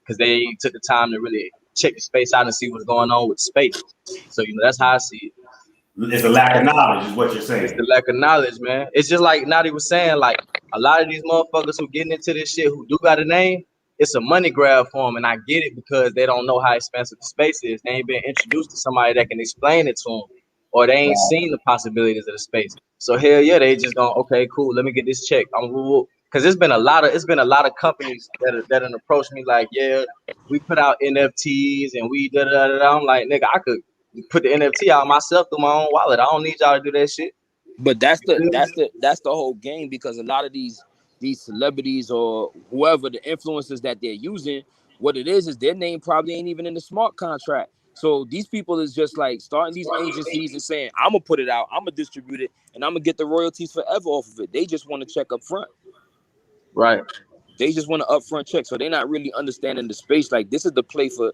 took the time to really check the space out and see what's going on with space. So that's how I see it. It's a lack of knowledge, is what you're It's saying. the lack of knowledge, man. It's just like Nadi was saying, like a lot of these motherfuckers who getting into this shit who do got a name, it's a money grab for them, and I get it because they don't know how expensive the space is. They ain't been introduced to somebody that can explain it to them, or they ain't seen the possibilities of the space. So hell yeah, they just going, okay, cool, let me get this check. Because it's been a lot of companies that approached me like, yeah, we put out NFTs and we da da da da. I'm like, nigga, I could put the NFT out myself through my own wallet. I don't need y'all to do that shit. But that's the whole game, because a lot of these celebrities or whoever the influencers that they're using, what it is their name probably ain't even in the smart contract. So these people is just like starting these agencies and saying, I'm gonna put it out, I'm gonna distribute it, and I'm gonna get the royalties forever off of it. They just want to check up front. Right. They just want to upfront check. So they're not really understanding the space. Like, this is the play for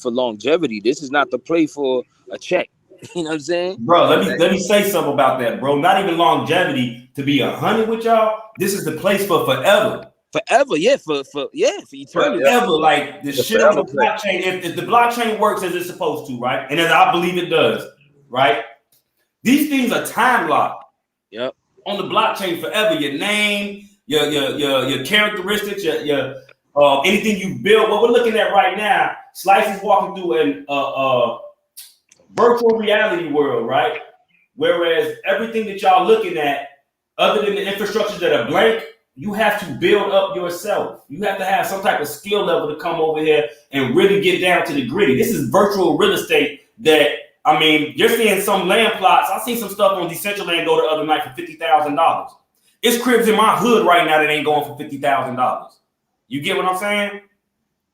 longevity. This is not the play for a check. You know what I'm saying? Bro, let me say something about that, bro. Not even longevity. To be 100 with y'all, this is the place for forever. Forever, yeah, for eternity. Forever, like the shit on the play. blockchain. If the blockchain works as it's supposed to, right, and as I believe it does, right, these things are time locked. Yep. On the blockchain forever. Your name, your characteristics, your anything you build. What we're looking at right now, Slice is walking through an virtual reality world, right? Whereas everything that y'all looking at, other than the infrastructures that are blank, you have to build up yourself. You have to have some type of skill level to come over here and really get down to the gritty. This is virtual real estate that, I mean, you're seeing some land plots. I seen some stuff on Decentraland go the other night for $50,000. It's cribs in my hood right now that ain't going for $50,000. You get what I'm saying?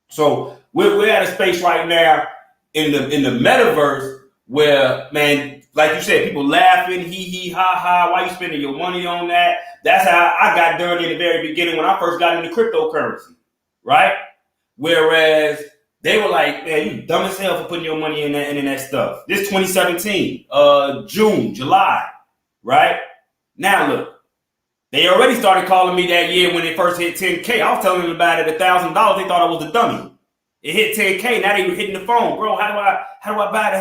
So we're at a space right now in the metaverse where, man, like you said, people laughing, hee ha ha. Why you spending your money on that? That's how I got dirty in the very beginning when I first got into cryptocurrency, right? Whereas they were like, man, you dumb as hell for putting your money in that stuff. This 2017, June, July, right? Now look, they already started calling me that year when it first hit 10K. I was telling them about it $1,000. They thought I was a dummy. It hit 10K. Now they were hitting the phone, bro. How do I buy it?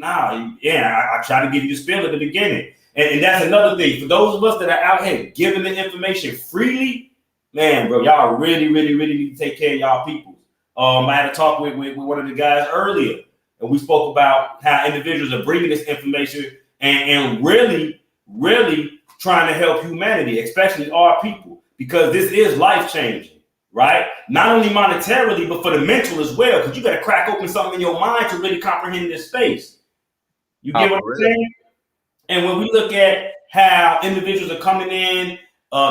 I try to give you the spiel at the beginning, and that's another thing for those of us that are out here giving the information freely. Man, bro, y'all really need to take care of y'all people. I had a talk with one of the guys earlier, and we spoke about how individuals are bringing this information and really trying to help humanity, especially our people, because this is life changing. Right? Not only monetarily, but for the mental as well, because you got to crack open something in your mind to really comprehend this space. You get what I'm saying? And when we look at how individuals are coming in,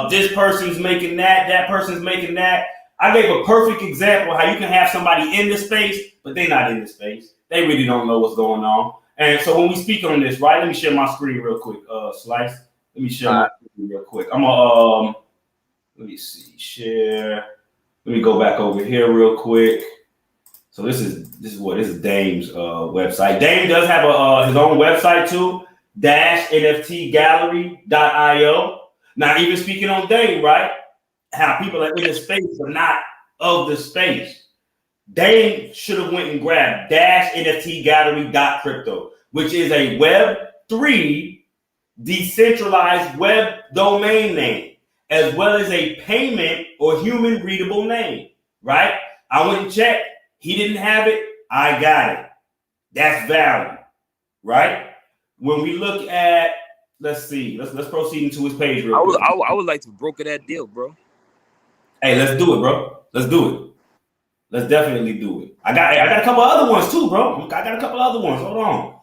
this person's making that person's making that. I gave a perfect example how you can have somebody in the space, but they're not in the space. They really don't know what's going on. And so when we speak on this, right? Let me share my screen real quick, Slice. Let me share my screen real quick. Let me see, share. Let me go back over here real quick. So this is Dame's website. Dame does have his own website too, -NFTgallery.io. Now, even speaking on Dame, right? How people are in the space but not of the space. Dame should have went and grabbed -NFTgallery.crypto, which is a Web3 decentralized web domain name, as well as a payment or human readable name, right? I went and checked. He didn't have it. I got it. That's value, right? When we look at, let's see, let's proceed into his page real quick. I would like to broker that deal, bro. Hey, let's do it, bro. Let's do it. Let's definitely do it. I got a couple other ones too, bro. I got a couple other ones. Hold on.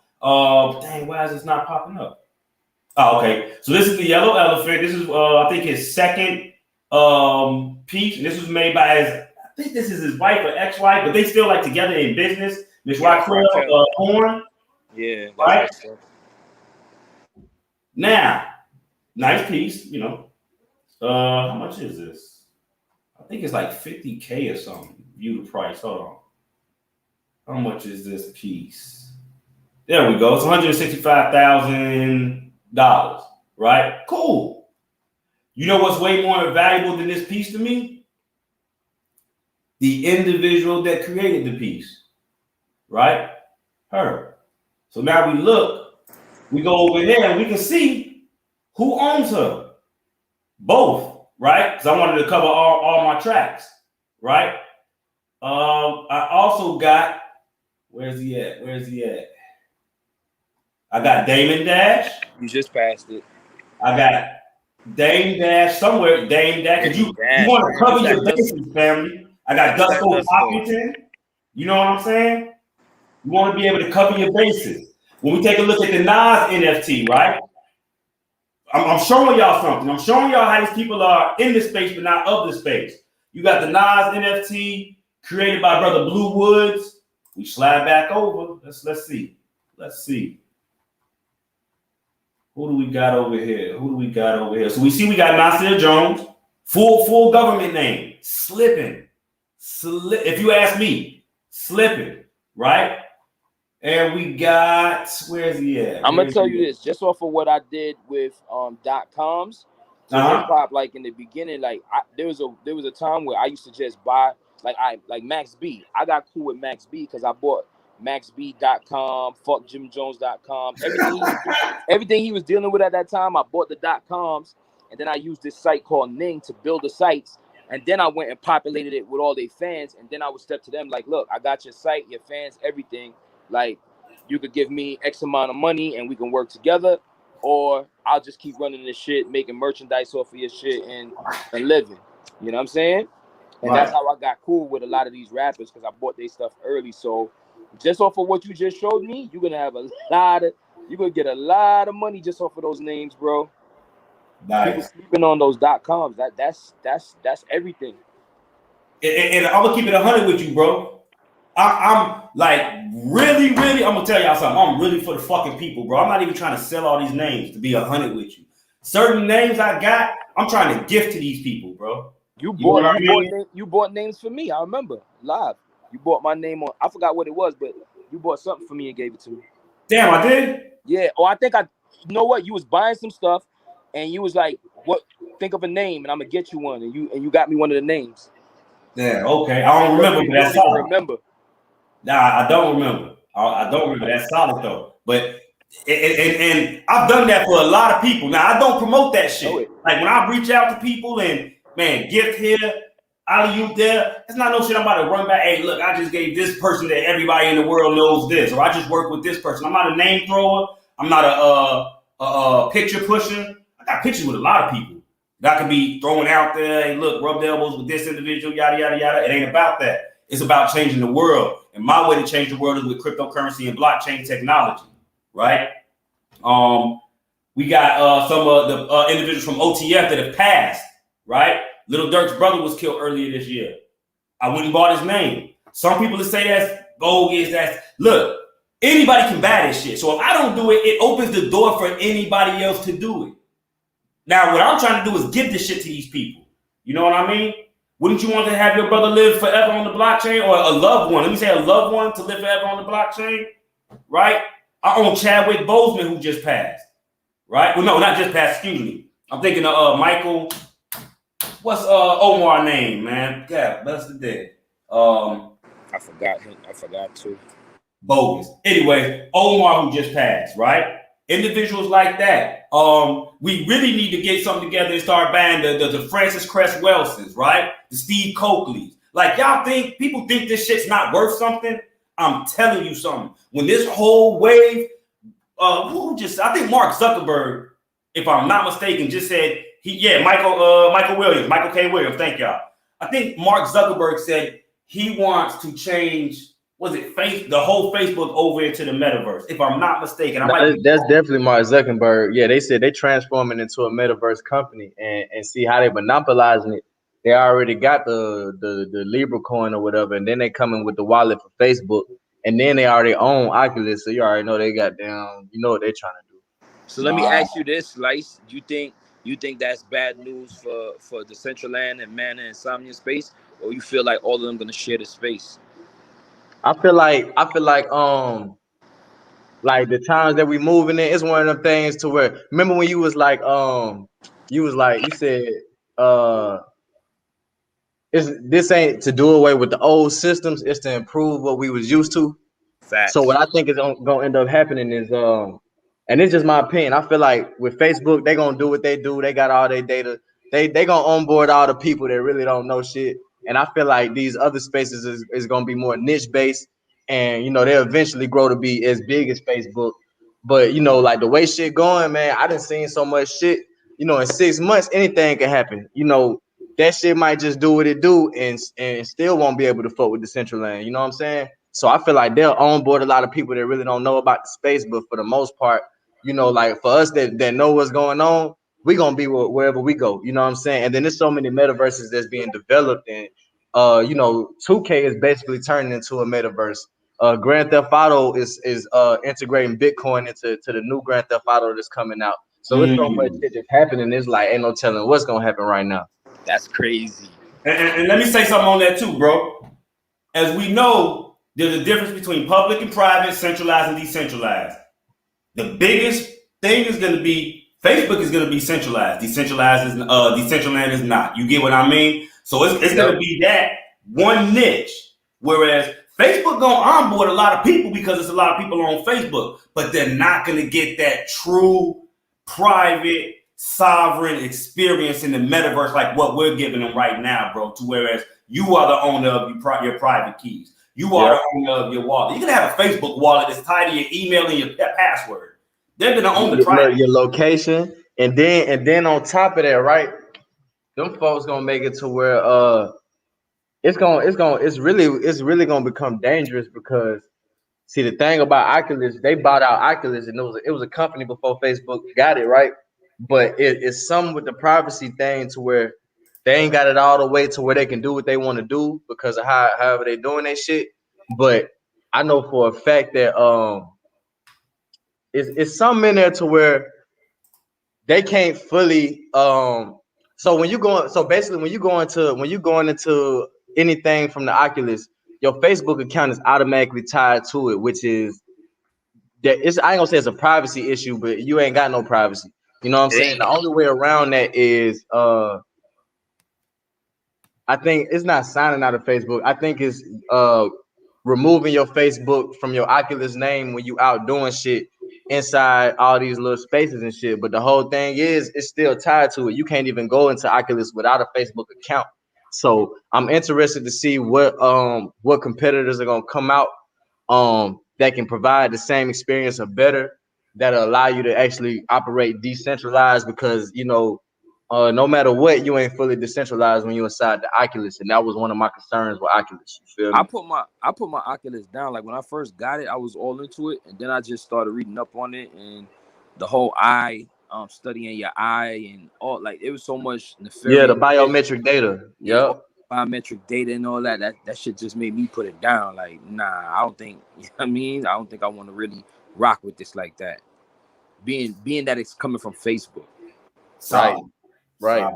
Dang, why is this not popping up? Oh, okay. So this is the yellow elephant. This is I think his second piece, and this was made by I think this is his wife or ex-wife, but they still like together in business. Miss Raquel Horn. Yeah. Right. Now, nice piece, you know. How much is this? I think it's like 50K or something. View the price. Hold on. How much is this piece? There we go. It's $165,000. Right? Cool. You know what's way more valuable than this piece to me? The individual that created the piece. Right? Her. So now we look We go over here and we can see who owns her. Both, right? Because I wanted to cover all my tracks, right? I also got, where's he at? I got Damon Dash. You just passed it. I got Dame Dash somewhere. Dame Dash. Because you want to cover your bases, family. I got Dusko Hopkins. You know what I'm saying? You want to be able to cover your bases. When we take a look at the Nas NFT, right? I'm showing y'all something. I'm showing y'all how these people are in the space, but not of the space. You got the Nas NFT created by Brother Blue Woods. We slide back over. Let's see. Who do we got over here? So we see we got Nasir Jones, full government name, slipping. If you ask me, slipping, right? And we got, where's he at? I'm gonna tell you this, just off of what I did with .coms. So hip hop, like in the beginning, like there was a time where I used to just buy like Max B. I got cool with Max B because I bought maxb.com, fuckjimjones.com, everything he was dealing with at that time. I bought the .coms, and then I used this site called Ning to build the sites. And then I went and populated it with all their fans. And then I would step to them like, look, I got your site, your fans, everything. Like, you could give me X amount of money and we can work together. Or I'll just keep running this shit, making merchandise off of your shit and living. You know what I'm saying? And that's how I got cool with a lot of these rappers because I bought their stuff early. So just off of what you just showed me, you're going to get a lot of money just off of those names, bro. Nice. People sleeping on those .coms. That's everything. And I'm gonna keep it 100 with you, bro. I'm like really. I'm gonna tell y'all something. I'm really for the fucking people, bro. I'm not even trying to sell all these names to be 100 with you. Certain names I got, I'm trying to gift to these people, bro. You bought names for me. I remember live. You bought my name on. I forgot what it was, but you bought something for me and gave it to me. Damn, I did. Yeah. Oh, I think you know what? You was buying some stuff. And you was like, "What? Think of a name, and I'm gonna get you one." And you got me one of the names. Yeah, okay. I don't remember, but that's solid. Remember? Nah, I don't remember. I don't remember. That's solid though. But and I've done that for a lot of people. Now I don't promote that shit. Like when I reach out to people and man, gift here, alley-oop there. It's not no shit I'm about to run back. Hey, look, I just gave this person that everybody in the world knows this, or I just work with this person. I'm not a name thrower. I'm not a picture pusher. I got pictures with a lot of people that I can be throwing out there. Hey, look, rubbed elbows with this individual, yada, yada, yada. It ain't about that. It's about changing the world. And my way to change the world is with cryptocurrency and blockchain technology, right? We got some of the individuals from OTF that have passed, right? Little Durk's brother was killed earlier this year. I went and bought his name. Some people that say that's bogus, look, anybody can buy this shit. So if I don't do it, it opens the door for anybody else to do it. Now, what I'm trying to do is give this shit to these people. You know what I mean? Wouldn't you want to have your brother live forever on the blockchain, or a loved one? Let me say a loved one to live forever on the blockchain, right? I own Chadwick Boseman, who just passed, right? Well, no, not just passed, excuse me. I'm thinking of Michael, what's Omar name, man? God, bless the dead. I forgot him. I forgot too. Bogus. Anyway, Omar, who just passed, right? Individuals like that. We really need to get something together and start buying the Francis Cress Welsons, right? The Steve Coakleys. Like, people think this shit's not worth something? I'm telling you something. When this whole wave, I think Mark Zuckerberg, if I'm not mistaken, just said, Michael Williams, Michael K. Williams, thank y'all. I think Mark Zuckerberg said he wants to change, the whole Facebook over into the metaverse, if I'm not mistaken. That's definitely Mark Zuckerberg. Yeah, they said they transforming into a metaverse company and see how they monopolizing it. They already got the Libra coin or whatever, and then they coming with the wallet for Facebook, and then they already own Oculus, so you already know they got down. You know what they're trying to do. So let me ask you this, Slice. You think that's bad news for the Decentraland and Mana Insomnia space, or you feel like all of them gonna share the space? I feel like the times that we moving in, it's one of them things to where, remember when you said this ain't to do away with the old systems, it's to improve what we was used to. Facts. So what I think is gonna end up happening is And it's just my opinion. I feel like with Facebook, they gonna do what they do. They got all their data. They gonna onboard all the people that really don't know shit. And I feel like these other spaces is gonna be more niche based, and they'll eventually grow to be as big as Facebook. But like the way shit going, man, I done seen so much shit. In 6 months, anything can happen. That shit might just do what it do, and still won't be able to fuck with the central lane. You know what I'm saying? So I feel like they'll onboard a lot of people that really don't know about the space, but for the most part, like for us that know what's going on, we gonna be wherever we go. You know what I'm saying? And then there's so many metaverses that's being developed, and 2K is basically turning into a metaverse. Grand Theft Auto is integrating Bitcoin into the new Grand Theft Auto that's coming out. So it's so much shit that's happening. It's like ain't no telling what's gonna happen right now. That's crazy. And let me say something on that too, bro. As we know, there's a difference between public and private, centralized and decentralized. The biggest thing is going to be Facebook is going to be centralized. Decentralized is Decentraland is not. You get what I mean? So it's going to be that one niche. Whereas Facebook gonna onboard a lot of people because it's a lot of people on Facebook, but they're not going to get that true private sovereign experience in the metaverse like what we're giving them right now, bro. To whereas you are the owner of your private keys. You are the owner of your wallet. You can have a Facebook wallet that's tied to your email and your password. They're gonna own the private. Your location, and then on top of that, right? Them folks gonna make it to where it's really gonna become dangerous because see the thing about Oculus, they bought out Oculus and it was a company before Facebook got it, right? But it's some with the privacy thing to where they ain't got it all the way to where they can do what they want to do because of however they doing that shit. But I know for a fact that it's something in there to where they can't fully so basically when you going into anything from the Oculus, your Facebook account is automatically tied to it, which is that I ain't gonna say it's a privacy issue, but you ain't got no privacy. You know what I'm saying? The only way around that is I think it's not signing out of Facebook. I think it's removing your Facebook from your Oculus name when you out doing shit inside all these little spaces and shit. But the whole thing is it's still tied to it. You can't even go into Oculus without a Facebook account. So I'm interested to see what competitors are gonna come out that can provide the same experience or better that'll allow you to actually operate decentralized because no matter what, you ain't fully decentralized when you're inside the Oculus, and that was one of my concerns with Oculus. You feel me? I put my Oculus down. Like when I first got it, I was all into it, and then I just started reading up on it and the whole eye, studying your eye and all. Like it was so much nefarious. Yeah, the biometric data. Yep. Biometric data and all that. That shit just made me put it down. Like, nah, I don't think. You know what I mean, I don't think I want to really rock with this like that. Being that it's coming from Facebook. Right.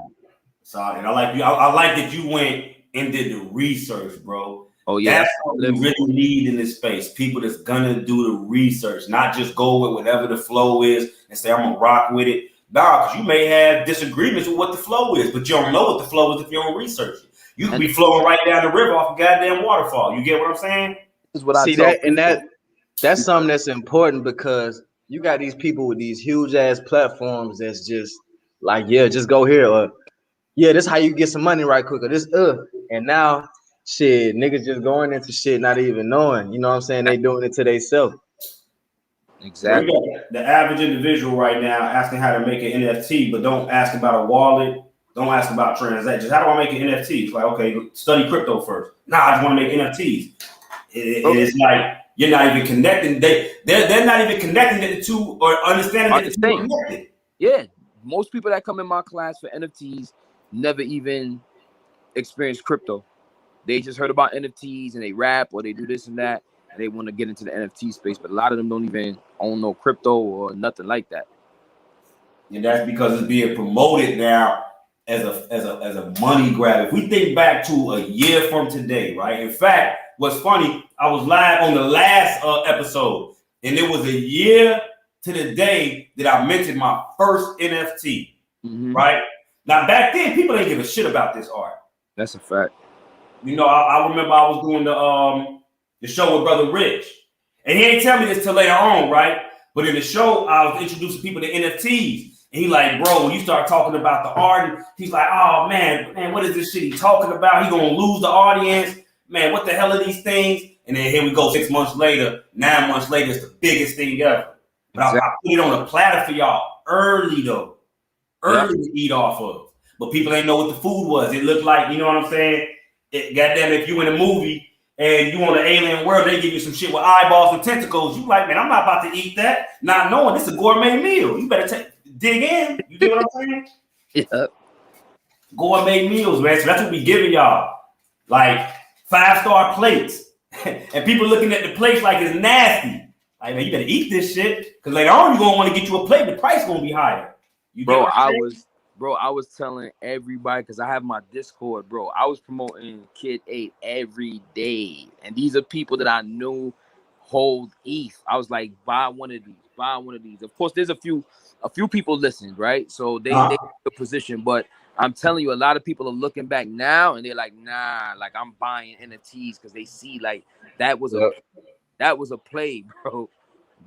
Solid. And I like you. I like that you went and did the research, bro. Oh yeah, that's what we really need in this space. People that's gonna do the research, not just go with whatever the flow is and say I'm gonna rock with it. Nah, because you may have disagreements with what the flow is, but you don't know what the flow is if you don't research it. You could be flowing right down the river off a goddamn waterfall. You get what I'm saying? This is what I see that, and that's something that's important because you got these people with these huge ass platforms that's just like, yeah, just go here, or yeah, this is how you get some money right quick, or this and now shit, niggas just going into shit not even knowing, you know what I'm saying? They doing it to themselves. Exactly. The average individual right now asking how to make an NFT, but don't ask about a wallet, don't ask about transactions. How do I make an NFT? It's like, okay, study crypto first. Nah, I just want to make NFTs. It's like you're not even connecting. They're not even connecting the two or understanding that the two are connected. Yeah, most people that come in my class for NFTs never even experienced crypto. They just heard about NFTs and they rap or they do this and that, and they want to get into the NFT space. But a lot of them don't even own no crypto or nothing like that. And that's because it's being promoted now as a money grab. If we think back to a year from today, right? In fact, what's funny, I was live on the last episode, and it was a year to the day that I mentioned my first NFT, right? Now, back then, people didn't give a shit about this art. That's a fact. You know, I remember I was doing the show with Brother Rich, and he ain't tell me this till later on, right? But in the show, I was introducing people to NFTs. And he like, bro, when you start talking about the art, he's like, oh man, what is this shit he talking about? He gonna lose the audience. Man, what the hell are these things? And then here we go 6 months later, 9 months later, it's the biggest thing ever. But exactly. I put it on a platter for y'all early though. Early to eat off of. But people ain't know what the food was. It looked like, you know what I'm saying? Goddamn, if you in a movie and you on an alien world, they give you some shit with eyeballs and tentacles. You like, man, I'm not about to eat that. Not knowing this is a gourmet meal. You better dig in. You get what I'm saying? Yeah. Gourmet meals, man. So that's what we giving y'all. Like 5-star plates. And people looking at the plates like it's nasty. Like, man, you better eat this shit. Because later on, you're going to want to get you a plate. The price going to be higher. You bro, I was telling everybody, because I have my Discord, bro. I was promoting Kid 8 every day. And these are people that I knew hold ETH. I was like, buy one of these, buy one of these. Of course, there's a few people listening, right? So they in a position, but I'm telling you, a lot of people are looking back now and they're like, nah, like I'm buying NFTs because they see like that was a play, bro.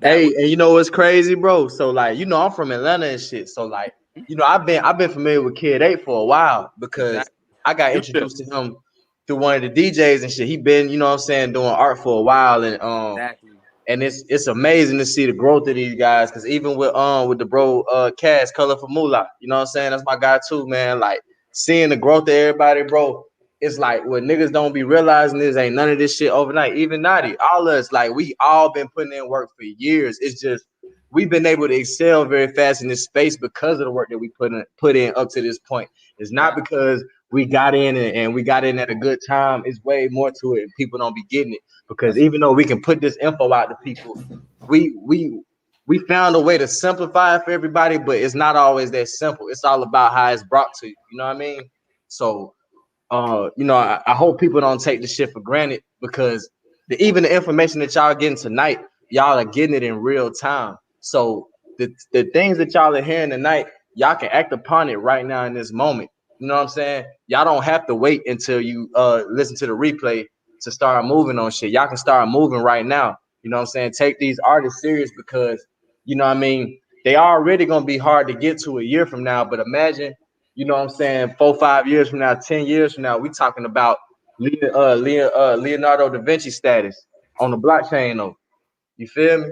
And you know what's crazy, bro? So like, you know, I'm from Atlanta and shit. So like, you know, I've been familiar with Kid 8 for a while because I got introduced to him through one of the DJs and shit. He been, you know what I'm saying, doing art for a while. And and it's amazing to see the growth of these guys. Cause even with the bro Cass, Color for Moolah, you know what I'm saying? That's my guy too, man. Like seeing the growth of everybody, bro. It's like what niggas don't be realizing is ain't none of this shit overnight. Even Naughty, all us, like we all been putting in work for years. It's just we've been able to excel very fast in this space because of the work that we put in up to this point. It's not because we got in and we got in at a good time. It's way more to it, and people don't be getting it. Because even though we can put this info out to people, we found a way to simplify it for everybody, but it's not always that simple. It's all about how it's brought to you. You know what I mean? So you know, I hope people don't take this shit for granted because even the information that y'all getting tonight, y'all are getting it in real time. So the things that y'all are hearing tonight, y'all can act upon it right now in this moment. You know what I'm saying? Y'all don't have to wait until you listen to the replay to start moving on shit. Y'all can start moving right now. You know what I'm saying? Take these artists serious because, you know what I mean, they already gonna be hard to get to a year from now. But imagine, you know what I'm saying, 4-5 years from now, 10 years from now, we talking about Leonardo da Vinci status on the blockchain though. You feel me?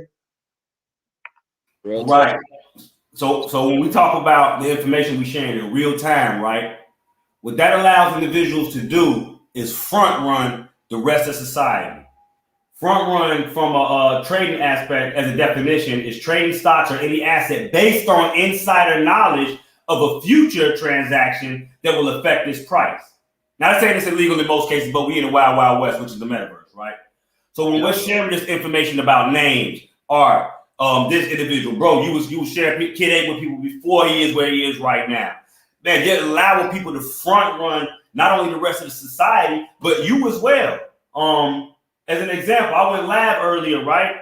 Right. So when we talk about the information we sharing in real time, right? What that allows individuals to do is front run the rest of society. Front run from a trading aspect as a definition is trading stocks or any asset based on insider knowledge of a future transaction that will affect this price. Not saying it's illegal in most cases, but we in the wild, wild west, which is the metaverse, right? So when we're sharing this information about names, art, this individual, bro, you was sharing Kid 8 with people before he is where he is right now. Man, just allowing people to front run not only the rest of the society, but you as well. As an example, I went live earlier, right?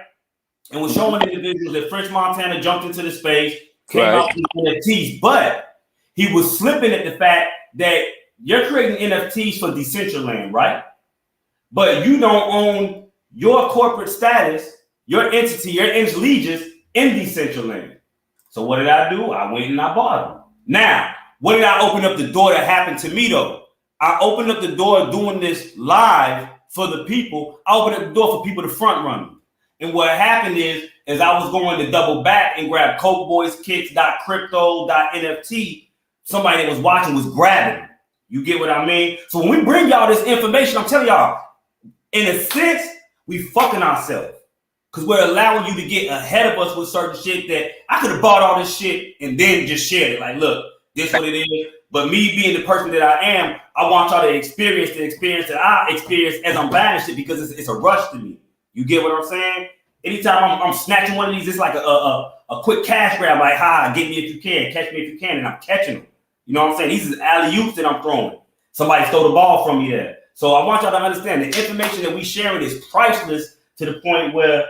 And was showing individuals that French Montana jumped into the space, came out with NFTs, but he was slipping at the fact that you're creating NFTs for Decentraland, right? But you don't own your corporate status, your entity, your allegiance in Decentraland. So what did I do? I went and I bought them. Now, what did I open up the door that happened to me though? I opened up the door doing this live for the people. I opened up the door for people to front run me. And what happened is I was going to double back and grab cokeboyskicks.crypto.nft, somebody that was watching was grabbing. You get what I mean? So when we bring y'all this information, I'm telling y'all, in a sense, we fucking ourselves. Because we're allowing you to get ahead of us with certain shit that I could have bought all this shit and then just shared it. Like, look, this is what it is. But me being the person that I am, I want y'all to experience the experience that I experience as I'm buying shit because it's a rush to me. You get what I'm saying? Anytime I'm snatching one of these, it's like a quick cash grab, like, get me if you can, catch me if you can, and I'm catching them. You know what I'm saying? These is alley-oops that I'm throwing. Somebody stole the ball from me there. So I want y'all to understand the information that we sharing is priceless to the point where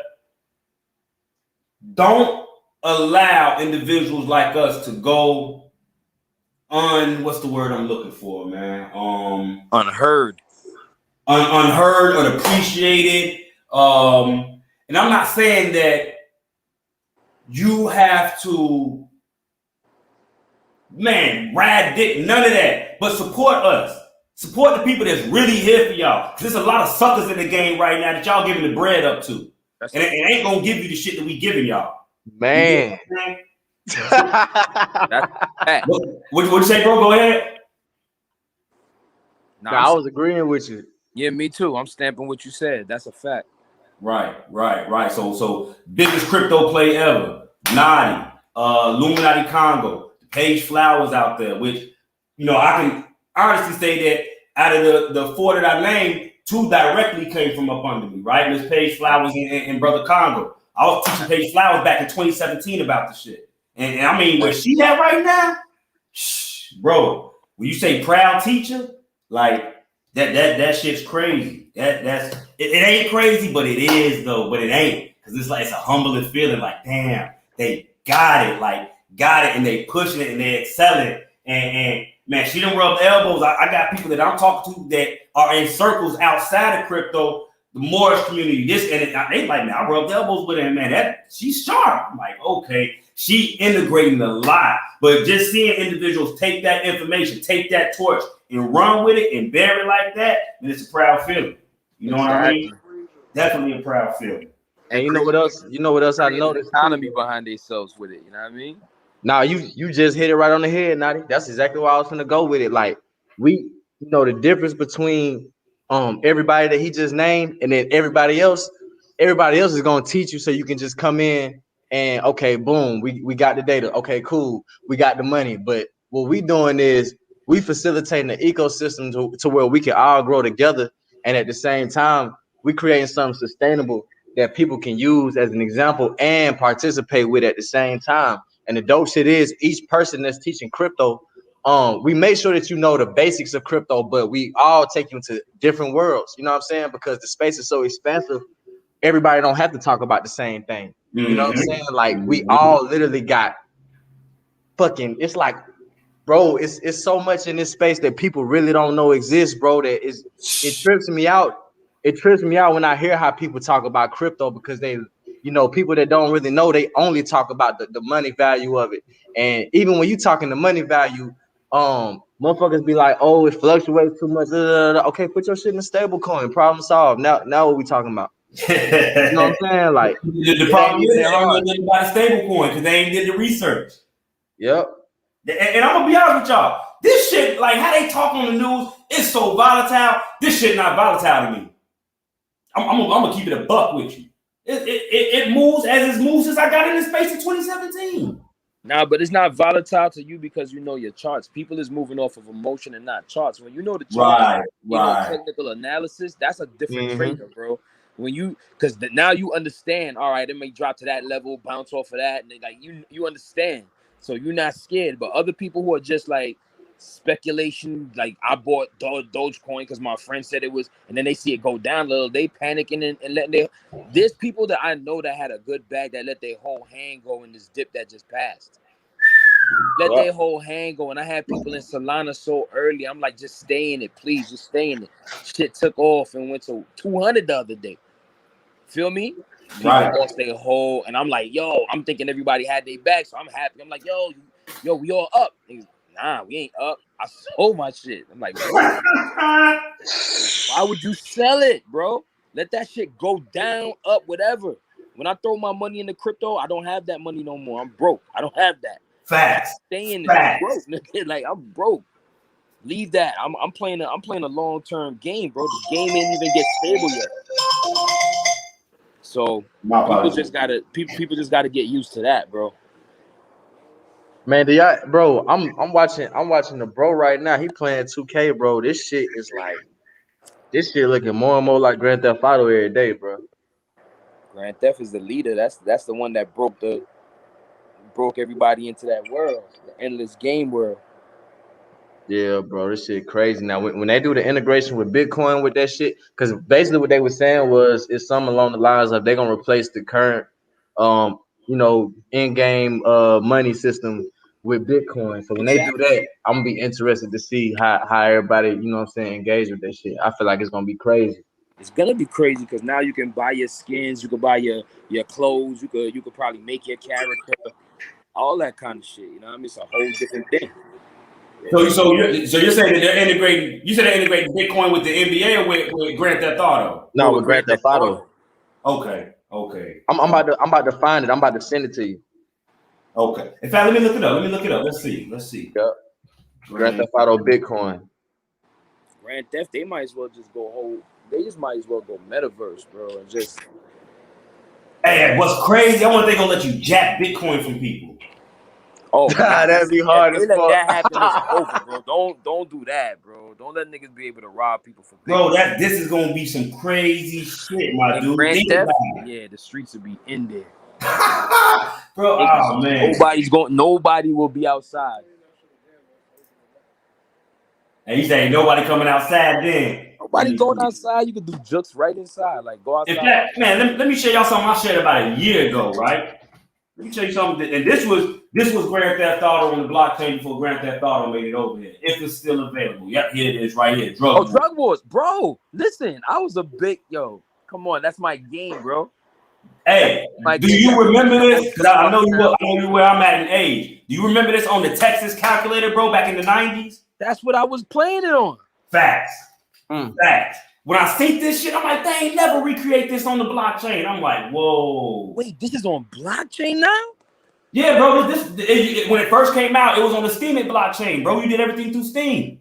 don't allow individuals like us to go what's the word I'm looking for, man? Unheard. Unheard, unappreciated. And I'm not saying that you have to, man, ride dick, none of that. But support us. Support the people that's really here for y'all. Cause there's a lot of suckers in the game right now that y'all giving the bread up to. And it ain't gonna give you the shit that we giving y'all. Man. What you say, bro? Go ahead. Nah, I was agreeing with you. Yeah, me too. I'm stamping what you said. That's a fact. Right. So biggest crypto play ever. Naughty, Illuminati Congo, Page Flowers out there, which, you know, I can honestly say that out of the four that I named, two directly came from up under me, right? Miss Page Flowers and Brother Congo. I was teaching Page Flowers back in 2017 about the shit. And I mean, where she at right now, bro, when you say proud teacher, like that shit's crazy. It ain't crazy, but it is though, but it ain't. Cause it's like, it's a humbling feeling like, damn, they got it, and they pushing it and they excelling. And man, she done rubbed elbows. I got people that I'm talking to that are in circles outside of crypto, the Moorish community. They like, man, I rubbed elbows with her, man. That she's sharp. I'm like, okay, she integrating a lot. But just seeing individuals take that information, take that torch, and run with it and bear it like that, then it's a proud feeling. You know what I mean? Definitely a proud feeling. And you know what else? I noticed economy behind themselves with it. You know what I mean? Nah, you just hit it right on the head, Nadi. That's exactly why I was gonna go with it. Like the difference between everybody that he just named and then everybody else is gonna teach you so you can just come in and okay, boom, we got the data. Okay, cool, we got the money. But what we doing is we facilitating the ecosystem to where we can all grow together, and at the same time, we creating something sustainable that people can use as an example and participate with at the same time. And the dope shit is each person that's teaching crypto, we make sure that you know the basics of crypto, but we all take you into different worlds. You know what I'm saying? Because the space is so expansive, everybody don't have to talk about the same thing. Mm-hmm. You know what I'm saying? Like we all literally got fucking. It's like, bro, it's so much in this space that people really don't know exists, bro. It trips me out. It trips me out when I hear how people talk about crypto because they. People that don't really know, they only talk about the money value of it. And even when you talking the money value, motherfuckers be like, oh, it fluctuates too much. Okay, put your shit in a stable coin. Problem solved. Now what we talking about? You know what I'm saying? Like the problem is they don't know nothing about a stable coin because they ain't did the research. Yep. And I'm gonna be honest with y'all. This shit, like how they talk on the news, it's so volatile. This shit not volatile to me. I'm gonna keep it a buck with you. It moves as it's moved since I got in this space in 2017. Nah, but it's not volatile to you because you know your charts. People is moving off of emotion and not charts. When you know the charts, know technical analysis, that's a different trader, bro. Because now you understand. All right, it may drop to that level, bounce off of that, and like you understand. So you're not scared. But other people who are just like speculation, like I bought Dogecoin because my friend said it was, and then they see it go down a little, they panicking and letting there's people that I know that had a good bag that let their whole hand go in this dip that just passed. Let their whole hand go. And I had people in Solana so early. I'm like, just stay in it, please. Just stay in it. Shit took off and went to 200 the other day. Feel me? People lost their whole, and I'm like, yo, I'm thinking everybody had their back, so I'm happy. I'm like, yo, we all up. Nah, we ain't up. I sold my shit. I'm like, why would you sell it, bro? Let that shit go down, up, whatever. When I throw my money into crypto, I don't have that money no more. I'm broke. I don't have that. Facts. Staying I'm broke, nigga. Like I'm broke. Leave that. I'm playing a long-term game, bro. This game ain't even get stable yet. So people just gotta get used to that, bro. Man, bro, I'm watching the bro right now. He playing 2K, bro. This shit looking more and more like Grand Theft Auto every day, bro. Grand Theft is the leader. That's the one that broke everybody into that world, the endless game world. Yeah, bro, this shit crazy. Now, when they do the integration with Bitcoin with that shit, because basically what they were saying was it's something along the lines of they're gonna replace the current, in-game money system with Bitcoin. So when they do that, I'm gonna be interested to see how everybody, engage with that shit. I feel like it's gonna be crazy. It's gonna be crazy because now you can buy your skins, you can buy your clothes, you could probably make your character, all that kind of shit. You know what I mean? It's a whole different thing. So you're saying that they're integrating? You said they're integrating Bitcoin with the NBA or with Grand Theft Auto? No, with Grand Theft Auto. Okay. I'm about to find it. I'm about to send it to you. Okay. In fact, let me look it up. Let's see. Yep. Grand Theft Auto Bitcoin. Grand Theft, they might as well just go whole. They just might as well go metaverse, bro, and just. Hey, what's crazy? I wonder if they're gonna let you jack Bitcoin from people. Oh, that'd be hard as fuck. Let that happen. It's over, bro. Don't do that, bro. Don't let niggas be able to rob people for Bitcoin. Bro, this is gonna be some crazy shit, my dude. Grand Theft, yeah, the streets will be in there. Bro, oh man. Nobody will be outside. And you say nobody coming outside then. Nobody going outside. You can do jokes right inside. Like go outside. In fact, man, let me show y'all something I shared about a year ago, right? Let me show you something. And this was Grand Theft Auto on the blockchain before Grand Theft Auto made it over here. If it's still available. Yep, here it is right here. Drug Wars. Bro, listen, I was a big come on, that's my game, bro. Hey, do you remember this? Because I know you where I'm at in age. Do you remember this on the Texas calculator, bro, back in the 90s? That's what I was playing it on. Facts. Facts. When I see this shit, I'm like, they ain't never recreate this on the blockchain. I'm like, whoa. Wait, this is on blockchain now? Yeah, bro. When it first came out, it was on the Steam blockchain, bro. You did everything through Steam.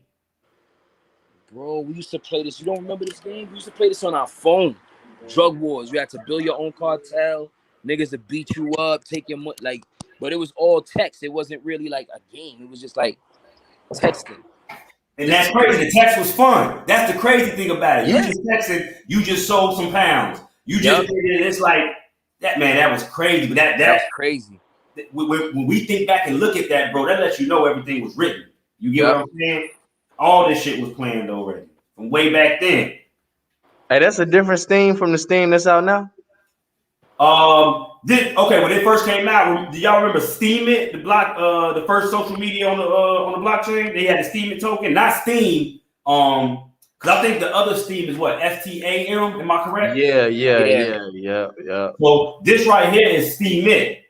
Bro, we used to play this. You don't remember this game? We used to play this on our phone. Drug Wars. You had to build your own cartel. Niggas to beat you up, take your money. But it was all text. It wasn't really like a game. It was just like texting. And that's crazy. The text was fun. That's the crazy thing about it. You just texted. You just sold some pounds. You just it's like that, man. That was crazy. But that's crazy. When we think back and look at that, bro, that lets you know everything was written. You get what I'm saying? All this shit was planned already from way back then. Hey, that's a different Steam from the Steam that's out now. When it first came out, do y'all remember Steam It, the first social media on the blockchain? They had the Steam It token, not Steam. Because I think the other Steam is what, STAM? Am I correct? Yeah. So this right here is Steam It.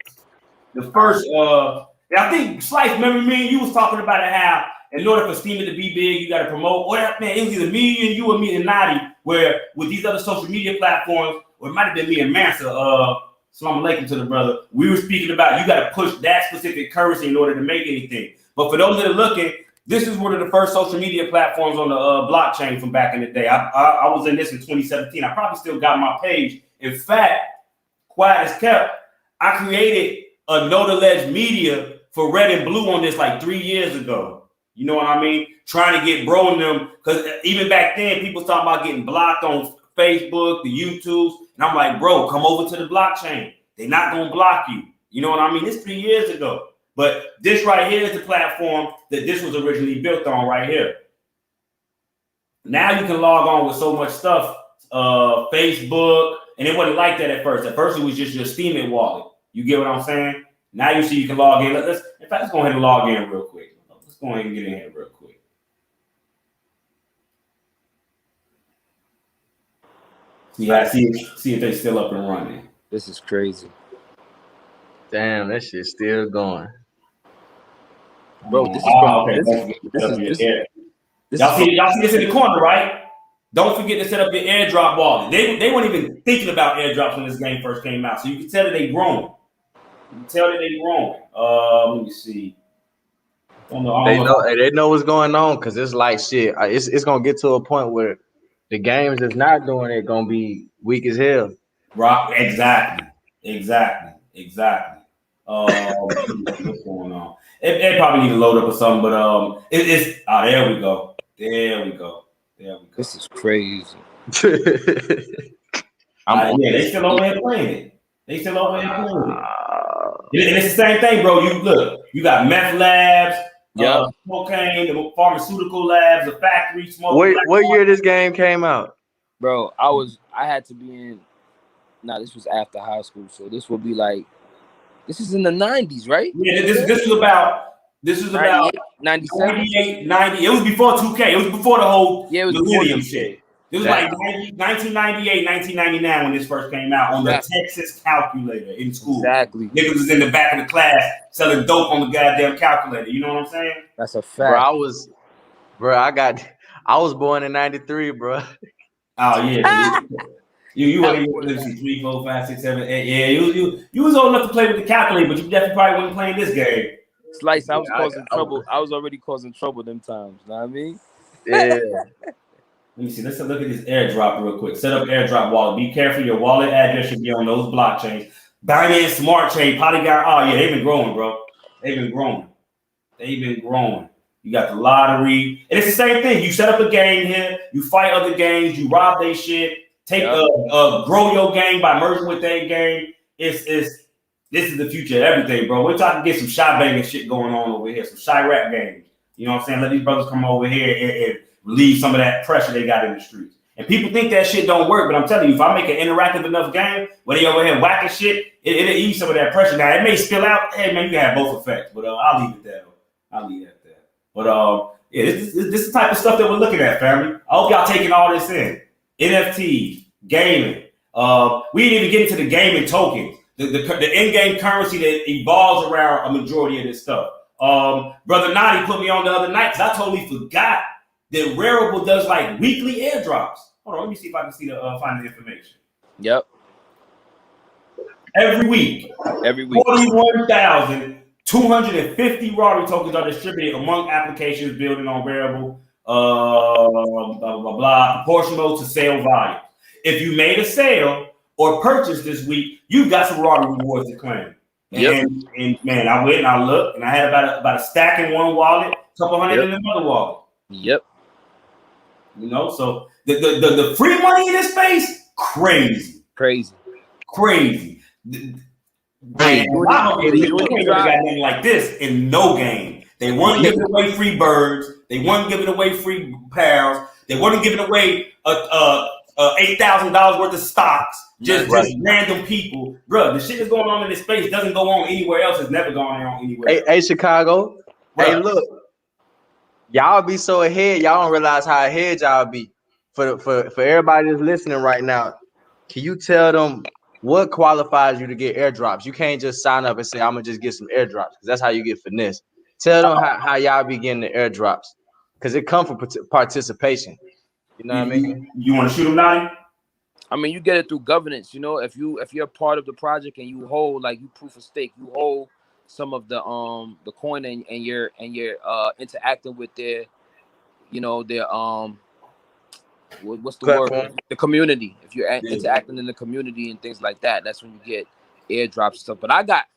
The first, I think Slice, remember me and you was talking about it, how in order for Steam It to be big, you got to promote. Or man, it was either me and you or me and Nadi, where with these other social media platforms, or it might have been me and Mansa, Salam alaikum to the brother, we were speaking about you got to push that specific currency in order to make anything. But for those that are looking, this is one of the first social media platforms on the blockchain from back in the day. I was in this in 2017. I probably still got my page. In fact, quiet as kept, I created a Note-a-Ledge media for Red and Blue on this like 3 years ago. You know what I mean? Trying to get bro in them, because even back then, people was talking about getting blocked on Facebook, the YouTubes, and I'm like, bro, come over to the blockchain. They're not gonna block you. You know what I mean? It's 3 years ago. But this right here is the platform that this was originally built on right here. Now you can log on with so much stuff, Facebook, and it wasn't like that at first. At first, it was just your Steam It wallet. You get what I'm saying? Now you see you can log in. Let's go ahead and log in real quick. Let's go ahead and get in here real quick. See if they still up and running. This is crazy. Damn, that shit's still going. Bro, this is y'all see this in the corner, right? Don't forget to set up your airdrop wallet. They weren't even thinking about airdrops when this game first came out. So you can tell that they growing. Let me see. They know what's going on, because it's like shit. It's gonna get to a point where the games that's not doing it gonna be weak as hell. Right? Exactly. What's going on? It probably need to load up or something, but it's there we go. This is crazy. They still over here playing it. And it's the same thing, bro. You got meth labs, cocaine, the pharmaceutical labs, the factory smoke. What year this game came out? Bro, I had to be in. This was after high school, so this will be like. This is in the 90s, right? Yeah, this was about 97, 98, 90. It was before 2K. It was before the whole millennium shit. It was like 1998, 1999 when this first came out on the Texas calculator in school. Exactly. Niggas was in the back of the class selling dope on the goddamn calculator. You know what I'm saying? That's a fact. Bro, I was born in '93, bro. Oh yeah. You only live 3, 4, 5, 6, 7, 8. Yeah, you was old enough to play with the calculator, but you definitely probably wasn't playing this game. Slice, I was causing trouble. I was already causing trouble them times. Know what I mean? Yeah. Let me see. Let's look at this airdrop real quick. Set up airdrop wallet. Be careful. Your wallet address should be on those blockchains. Binance Smart Chain, Polygon. Oh yeah, they've been growing, bro. They've been growing. You got the lottery, and it's the same thing. You set up a game here. You fight other games. You rob their shit. Grow your game by merging with their game. This is the future of everything, bro. We're talking to get some shot banging shit going on over here. Some shy rap games. You know what I'm saying? Let these brothers come over here and relieve some of that pressure they got in the streets. And people think that shit don't work, but I'm telling you, if I make an interactive enough game where they over here whacking shit, it'll ease some of that pressure. Now, it may spill out. Hey, man, you can have both effects, but I'll leave it there. But yeah, this is the type of stuff that we're looking at, family. I hope y'all taking all this in. NFTs, gaming. We didn't even get into the gaming tokens, the in-game currency that evolves around a majority of this stuff. Brother Nadi put me on the other night because I totally forgot that Rarible does like weekly airdrops. Hold on, let me see if I can see find the information. Yep. Every week. 41,250 Rari tokens are distributed among applications building on Rarible. Proportional to sale volume. If you made a sale or purchase this week, you've got some Rari rewards to claim. Yep. And man, I went and I looked, and I had about a stack in one wallet, a couple hundred in another wallet. Yep. You know, so the free money in this space, crazy. Man, they got nothing like this in no game. They weren't giving away free birds. They weren't giving away free pals. They weren't giving away $8,000 worth of stocks. Just random people, bro. The shit that's going on in this space doesn't go on anywhere else. It's never gone on anywhere. Hey, Chicago. Bruh. Hey, look, y'all be so ahead. Y'all don't realize how ahead y'all be. For everybody that's listening right now, can you tell them what qualifies you to get airdrops? You can't just sign up and say, I'm gonna just get some airdrops, because that's how you get finesse. Tell them how y'all be getting the airdrops, because it comes from participation. You know what I mean? You want to shoot them, Nadi? I mean, you get it through governance. You know, if you're part of the project and you hold, like, you proof of stake, you hold some of the coin and you're interacting with their, you know, their what's the platform. word? The community. If you're interacting in the community and things like that, that's when you get airdrops and stuff. But I got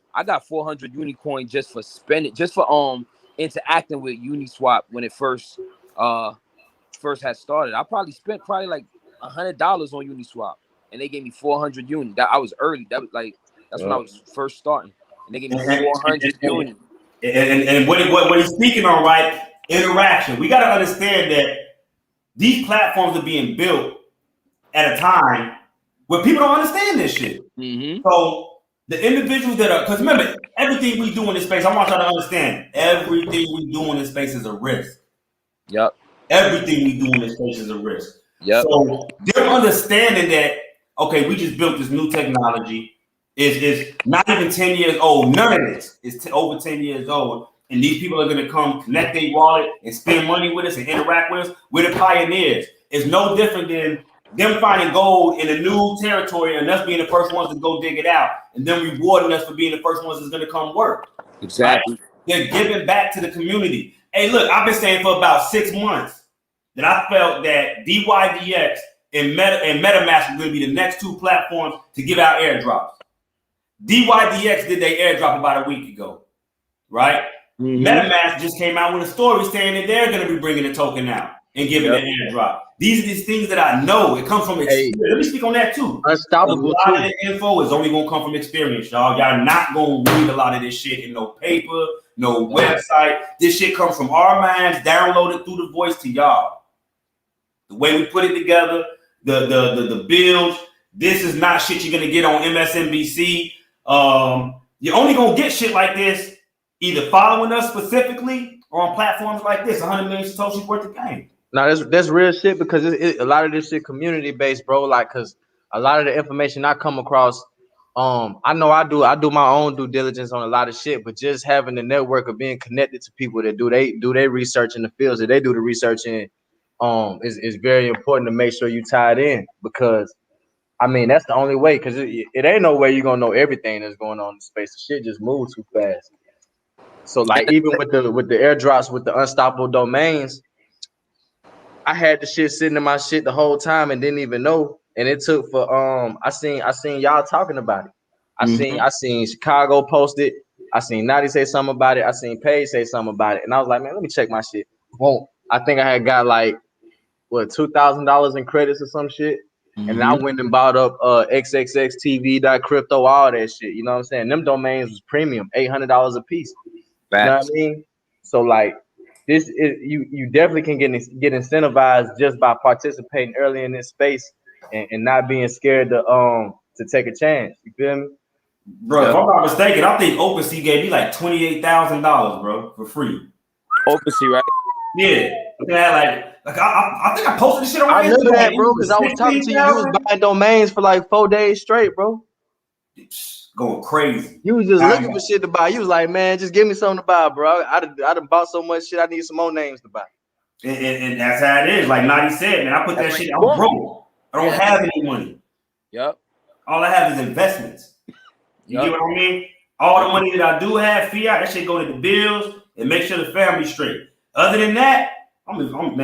400 Unicoin just for spending, just for interacting with Uniswap when it first had started. I probably spent like $100 on Uniswap, and they gave me 400 uni. That I was early. That was like that's when I was first starting, and they gave me 400 uni. And what he's speaking on, right? Interaction. We got to understand that these platforms are being built at a time where people don't understand this shit. Mm-hmm. So the individuals that are, because remember, everything we do in this space, I want y'all to understand, everything we do in this space is a risk. Yep. Everything we do in this space is a risk. Yep. So they're understanding that, okay, we just built this new technology. It's not even 10 years old. None of this is over 10 years old. And these people are going to come connect their wallet and spend money with us and interact with us. We're the pioneers. It's no different than them finding gold in a new territory and us being the first ones to go dig it out, and them rewarding us for being the first ones that's going to come work. Exactly. Right? They're giving back to the community. Hey, look, I've been saying for about 6 months that I felt that DYDX and MetaMask were going to be the next two platforms to give out airdrops. DYDX did their airdrop about a week ago, right? Mm-hmm. MetaMask just came out with a story saying that they're going to be bringing the token out and giving the airdrop. These are these things that I know. It comes from experience. Let me speak on that too. Unstoppable. A lot of the info is only going to come from experience, y'all. Y'all not going to read a lot of this shit in no paper, no website. This shit comes from our minds, downloaded through the voice to y'all. The way we put it together, the build. This is not shit you're going to get on MSNBC. You're only going to get shit like this either following us specifically or on platforms like this, 100 million Satoshis worth of game. No, that's real shit because a lot of this shit community based, bro. Like, cause a lot of the information I come across, I know I do my own due diligence on a lot of shit, but just having the network of being connected to people that do they research in the fields that they do the research in, is very important to make sure you tied in because I mean that's the only way because it ain't no way you're gonna know everything that's going on in space. The shit just moves too fast. So like even with the airdrops with the unstoppable domains. I had the shit sitting in my shit the whole time and didn't even know. And it took for I seen y'all talking about it. I seen Chicago post it. I seen Naughty say something about it. I seen Paige say something about it. And I was like, man, let me check my shit. Well, I think I had got like what $2,000 in credits or some shit. And then I went and bought up xxxtv.crypto, all that shit. You know what I'm saying? Them domains was premium, $800 a piece. You know what I mean? So like this is you definitely can get incentivized just by participating early in this space and not being scared to take a chance. You feel me? Bro, if I'm not mistaken, I think OpenSea gave me like $28,000, bro, for free. OpenSea, right? Yeah. I think I posted this shit on I remember Instagram. that, bro, because I was talking to you. You was buying domains for like 4 days straight, bro. Going crazy. You was just looking for shit to buy. You was like, man, just give me something to buy, bro. I done bought so much shit. I need some more names to buy. And that's how it is. Like Naughty said, man, I put that shit. I'm broke. I don't have any money. Yep. All I have is investments. You get what I mean? All the money that I do have, fiat, that shit go to the bills and make sure the family's straight. Other than that, I'm duffel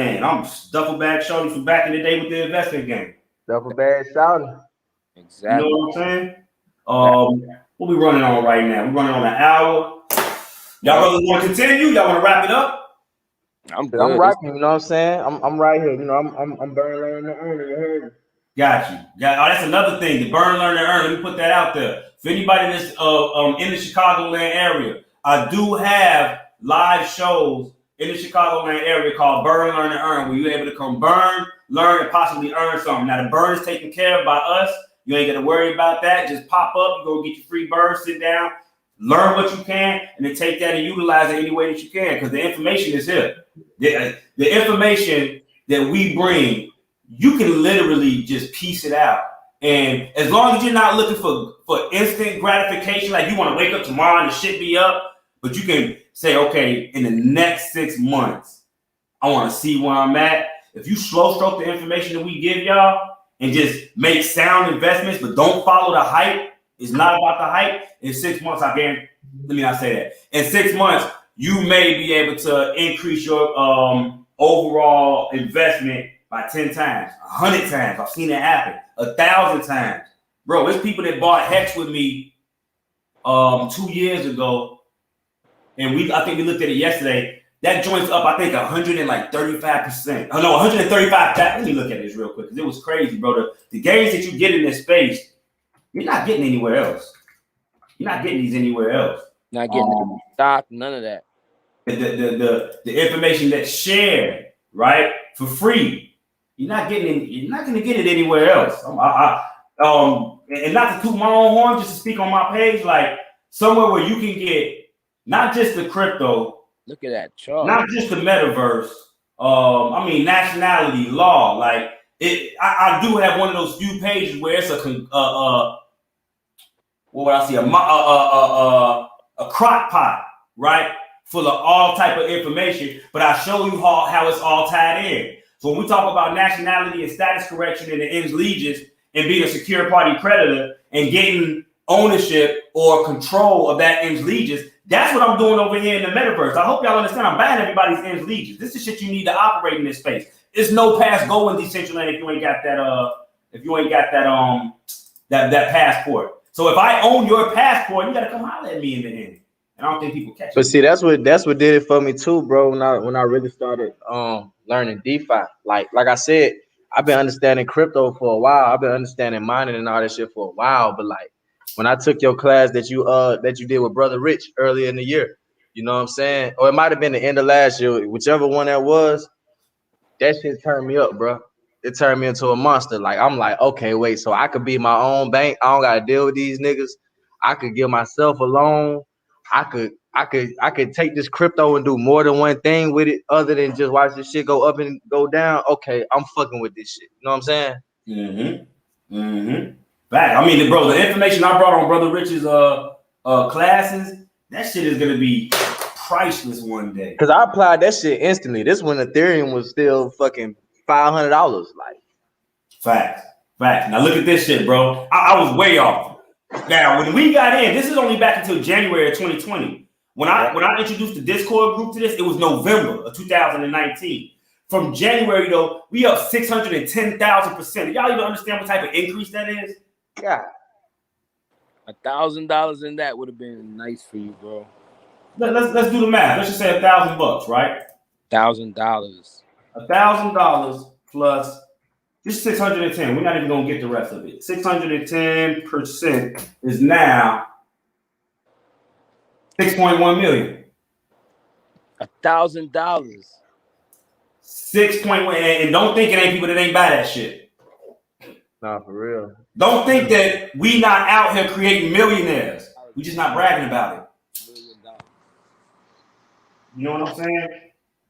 bag shorty from back in the day with the investment game. Duffel bag shouting. Exactly. You know what I'm saying? What we running on right now? We running on an hour. Y'all brothers want to continue? Y'all want to wrap it up? I'm rocking. You know what I'm saying? I'm right here. You know, I'm burning, learning, and earning. You heard me? Got you. Oh, that's another thing. The burn, learn, and earn. Let me put that out there. For anybody that's in the Chicagoland area, I do have live shows in the Chicagoland area called Burn, Learn, and Earn, where you're able to come burn, learn, and possibly earn something. Now, the burn is taken care of by us. You ain't got to worry about that. Just pop up. You go get your free burn, sit down, learn what you can, and then take that and utilize it any way that you can because the information is here. The information that we bring, you can literally just piece it out. And as long as you're not looking for instant gratification, like you want to wake up tomorrow and the shit be up, but you can say, okay, in the next 6 months, I want to see where I'm at. If you slow stroke the information that we give y'all and just make sound investments, but don't follow the hype, it's not about the hype. In 6 months, I guarantee, let me not say that. In 6 months, you may be able to increase your overall investment by 10 times, 100 times. I've seen it happen 1,000 times. Bro, there's people that bought Hex with me 2 years ago. And I think we looked at it yesterday. That joint's up, I think, 135%. Oh, no, 135. Let me look at this real quick because it was crazy, bro. The gains that you get in this space, you're not getting anywhere else. You're not getting these anywhere else. Not getting stock, none of that. The information that's shared, right, for free. You're not going to get it anywhere else. And not to toot my own horn, just to speak on my page, like somewhere where you can get not just the crypto, look at that chart, not just the metaverse. Nationality law. Like it, I do have one of those few pages where it's what would I see? A crock pot, right, full of all type of information. But I show you how it's all tied in. So when we talk about nationality and status correction in the ens legis and being a secure party creditor and getting ownership or control of that ens legis, that's what I'm doing over here in the metaverse. I hope y'all understand. I'm buying everybody's ens legis. This is shit you need to operate in this space. It's no pass go in Decentraland if you ain't got that passport. So if I own your passport, you gotta come holler at me in the end. And I don't think people catch it. But see, that's what did it for me too, bro. When I really started learning DeFi. Like I said, I've been understanding crypto for a while. I've been understanding mining and all that shit for a while. But like when I took your class that you did with Brother Rich earlier in the year, you know what I'm saying? Or it might have been the end of last year, whichever one that was, that shit turned me up, bro. It turned me into a monster. Like I'm like, okay, wait, so I could be my own bank. I don't gotta deal with these niggas. I could give myself a loan. I could I could take this crypto and do more than one thing with it other than just watch this shit go up and go down. Okay, I'm fucking with this shit. You know what I'm saying? Mm-hmm. Mm-hmm. Fact. I mean, bro, the information I brought on Brother Rich's classes, that shit is gonna be priceless one day. Cause I applied that shit instantly. This when Ethereum was still fucking $500. Like, Facts. Facts. Now look at this shit, bro. I was way off. Now, when we got in, this is only back until January of 2020. When I introduced the Discord group to this, it was November of 2019. From January though, we up 610,000%. Y'all even understand what type of increase that is? God. $1,000 in that would have been nice for you, bro. Let's do the math. Let's just say $1,000, right? $1,000. $1,000 plus this 610. We're not even gonna get the rest of it. 610% is now 6.1 million. $1,000. 6.1, and don't think it ain't people that ain't buy that shit. Nah, for real. Don't think that we not out here creating millionaires. We just not bragging about it. You know what I'm saying?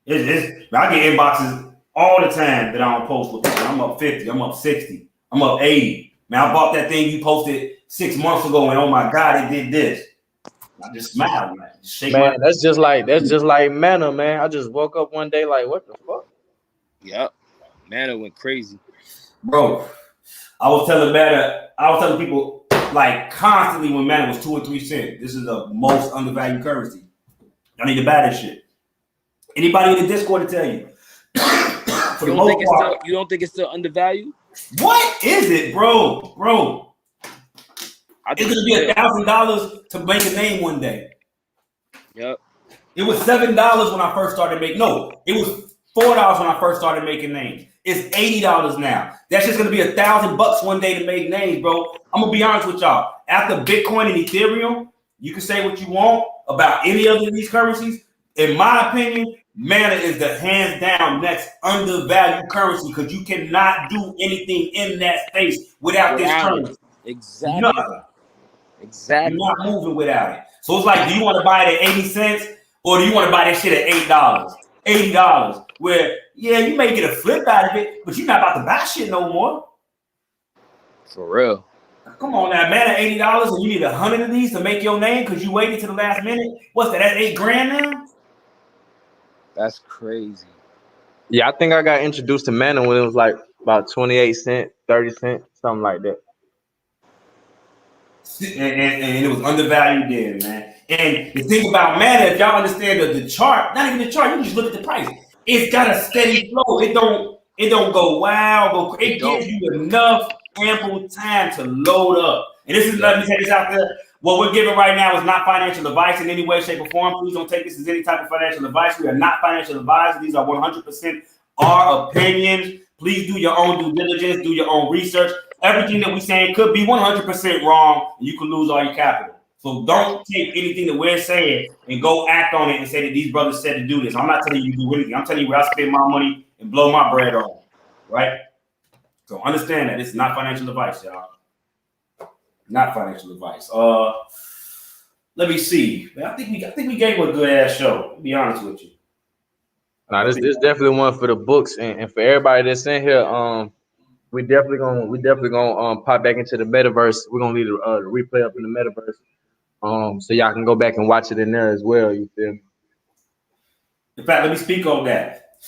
I get inboxes all the time that I don't post with people. I'm up 50, I'm up 60, I'm up 80. Man, I bought that thing you posted 6 months ago, and oh my God, it did this. I just smile, man. Just shake Man, that's just like manna, man. I just woke up one day like, what the fuck? Yep. Manna went crazy. Bro, I was telling people like constantly when Manna was 2 or 3 cents. This is the most undervalued currency. I need to buy this shit. Anybody in the Discord to tell you? For the most part, you don't think it's still undervalued? What is it, bro? Bro, it's gonna be $1,000 to make a name one day. Yep. It was $7 when I first started making. No, it was $4 when I first started making names. It's $80 now. That's just gonna be $1,000 one day to make names, bro. I'm gonna be honest with y'all. After Bitcoin and Ethereum, you can say what you want about any other of these currencies. In my opinion, Mana is the hands down next undervalued currency because you cannot do anything in that space without this currency. Exactly. Nothing. Exactly. You're not moving without it. So it's like, do you want to buy it at 80 cents or do you want to buy that shit at $8, $80? Where, yeah, you may get a flip out of it, but you're not about to buy shit no more. For real. Come on now, man, at $80 and you need 100 of these to make your name because you waited to the last minute. What's that? That's $8,000 now? That's crazy. Yeah, I think I got introduced to Mana when it was like about 28 cents, 30 cents, something like that. And it was undervalued then, man. And the thing about Mana, if y'all understand the chart, not even the chart, you can just look at the price. It's got a steady flow. It don't go wild. It gives you enough ample time to load up. And this is, let me say this out there. What we're giving right now is not financial advice in any way, shape, or form. Please don't take this as any type of financial advice. We are not financial advisors. These are 100% our opinions. Please do your own due diligence, do your own research. Everything that we're saying could be 100% wrong, and you could lose all your capital. So don't take anything that we're saying and go act on it and say that these brothers said to do this. I'm not telling you to do anything. I'm telling you where I spend my money and blow my bread on, right? So understand that this is not financial advice, y'all. Not financial advice. Let me see. Man, I think we gave a good ass show. To be honest with you. Nah, this definitely one for the books and for everybody that's in here. We definitely gonna pop back into the metaverse. We're gonna leave the replay up in the metaverse. So y'all can go back and watch it in there as well. You feel me? In fact, let me speak on that.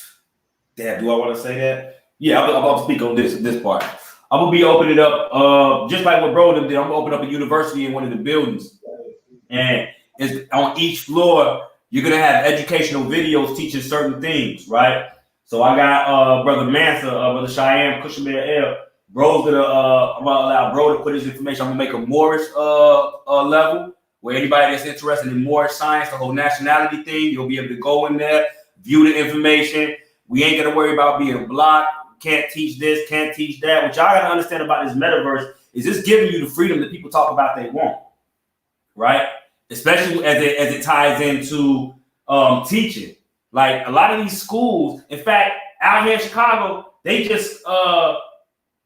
Damn, do I want to say that? Yeah, I'm about to speak on this part. I'm gonna be opening up, just like what bro did. I'm gonna open up a university in one of the buildings, and it's on each floor. You're gonna have educational videos teaching certain things, right? So I got brother Mansa, brother Cheyenne, Cushmere L. Bro's gonna I'm gonna allow bro to put his information. I'm gonna make a Moorish level where anybody that's interested in Moorish science, the whole nationality thing, you'll be able to go in there, view the information. We ain't gonna worry about being blocked. Can't teach this, can't teach that. What y'all gotta understand about this metaverse is it's giving you the freedom that people talk about they want, right? Especially as it ties into teaching. Like a lot of these schools, in fact, out here in Chicago, they just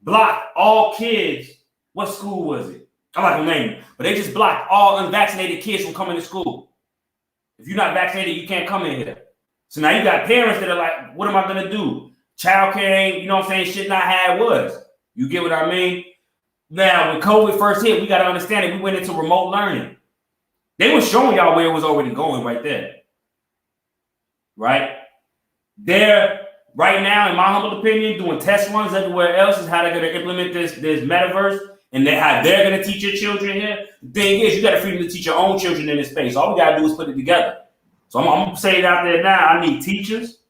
blocked all kids. What school was it? I'm not gonna name it, but they just blocked all unvaccinated kids from coming to school. If you're not vaccinated, you can't come in here. So now you got parents that are like, what am I gonna do? Childcare ain't, you know what I'm saying, shit not how it was. You get what I mean? Now, when COVID first hit, we got to understand it. We went into remote learning. They were showing y'all where it was already going right there. Right? They're, right now, in my humble opinion, doing test runs everywhere else is how they're going to implement this metaverse and how they're going to teach your children here. The thing is, you got the freedom to teach your own children in this space. All we got to do is put it together. So I'm going to say it out there now. I need teachers,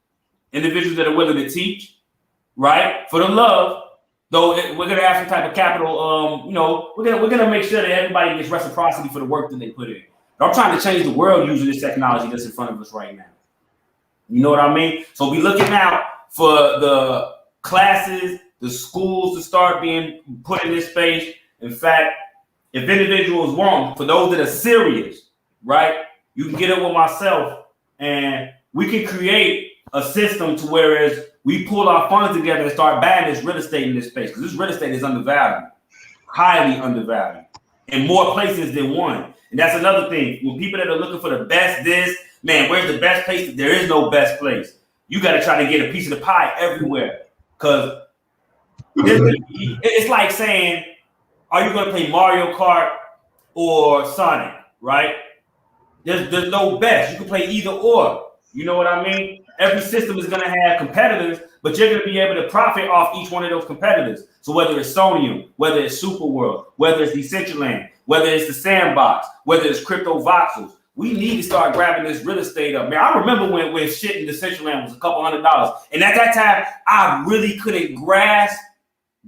individuals that are willing to teach, right? For the love. Though we're gonna have some type of capital, we're gonna make sure that everybody gets reciprocity for the work that they put in. But I'm trying to change the world using this technology that's in front of us right now. You know what I mean? So be looking out for the classes, the schools to start being put in this space. In fact, if individuals want, for those that are serious, right, you can get it with myself, and we can create a system to whereas we pull our funds together and start buying this real estate in this space, because this real estate is undervalued, highly undervalued, in more places than one. And that's another thing. When people that are looking for the best man, where's the best place? There is no best place. You got to try to get a piece of the pie everywhere. Because it's like saying, are you going to play Mario Kart or Sonic, right? There's no best. You can play either or. You know what I mean? Every system is going to have competitors, but you're going to be able to profit off each one of those competitors. So whether it's Sonium, whether it's Superworld, whether it's Decentraland, whether it's the Sandbox, whether it's Crypto Voxels, we need to start grabbing this real estate up. Man, I remember when shit in Decentraland was a couple $100. And at that time, I really couldn't grasp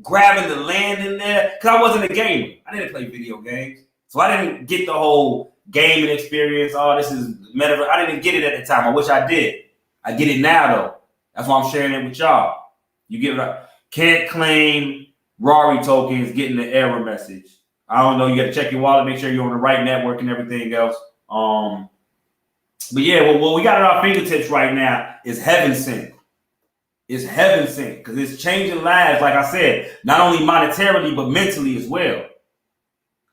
grabbing the land in there because I wasn't a gamer. I didn't play video games. So I didn't get the whole gaming experience. Oh, this is metaverse. I didn't get it at the time. I wish I did. I get it now, though. That's why I'm sharing it with y'all. You get it up. Can't claim Rari tokens, getting the error message. I don't know. You got to check your wallet, make sure you're on the right network and everything else. But yeah, what we got at our fingertips right now is heaven sent. It's heaven sent because it's changing lives, like I said, not only monetarily, but mentally as well.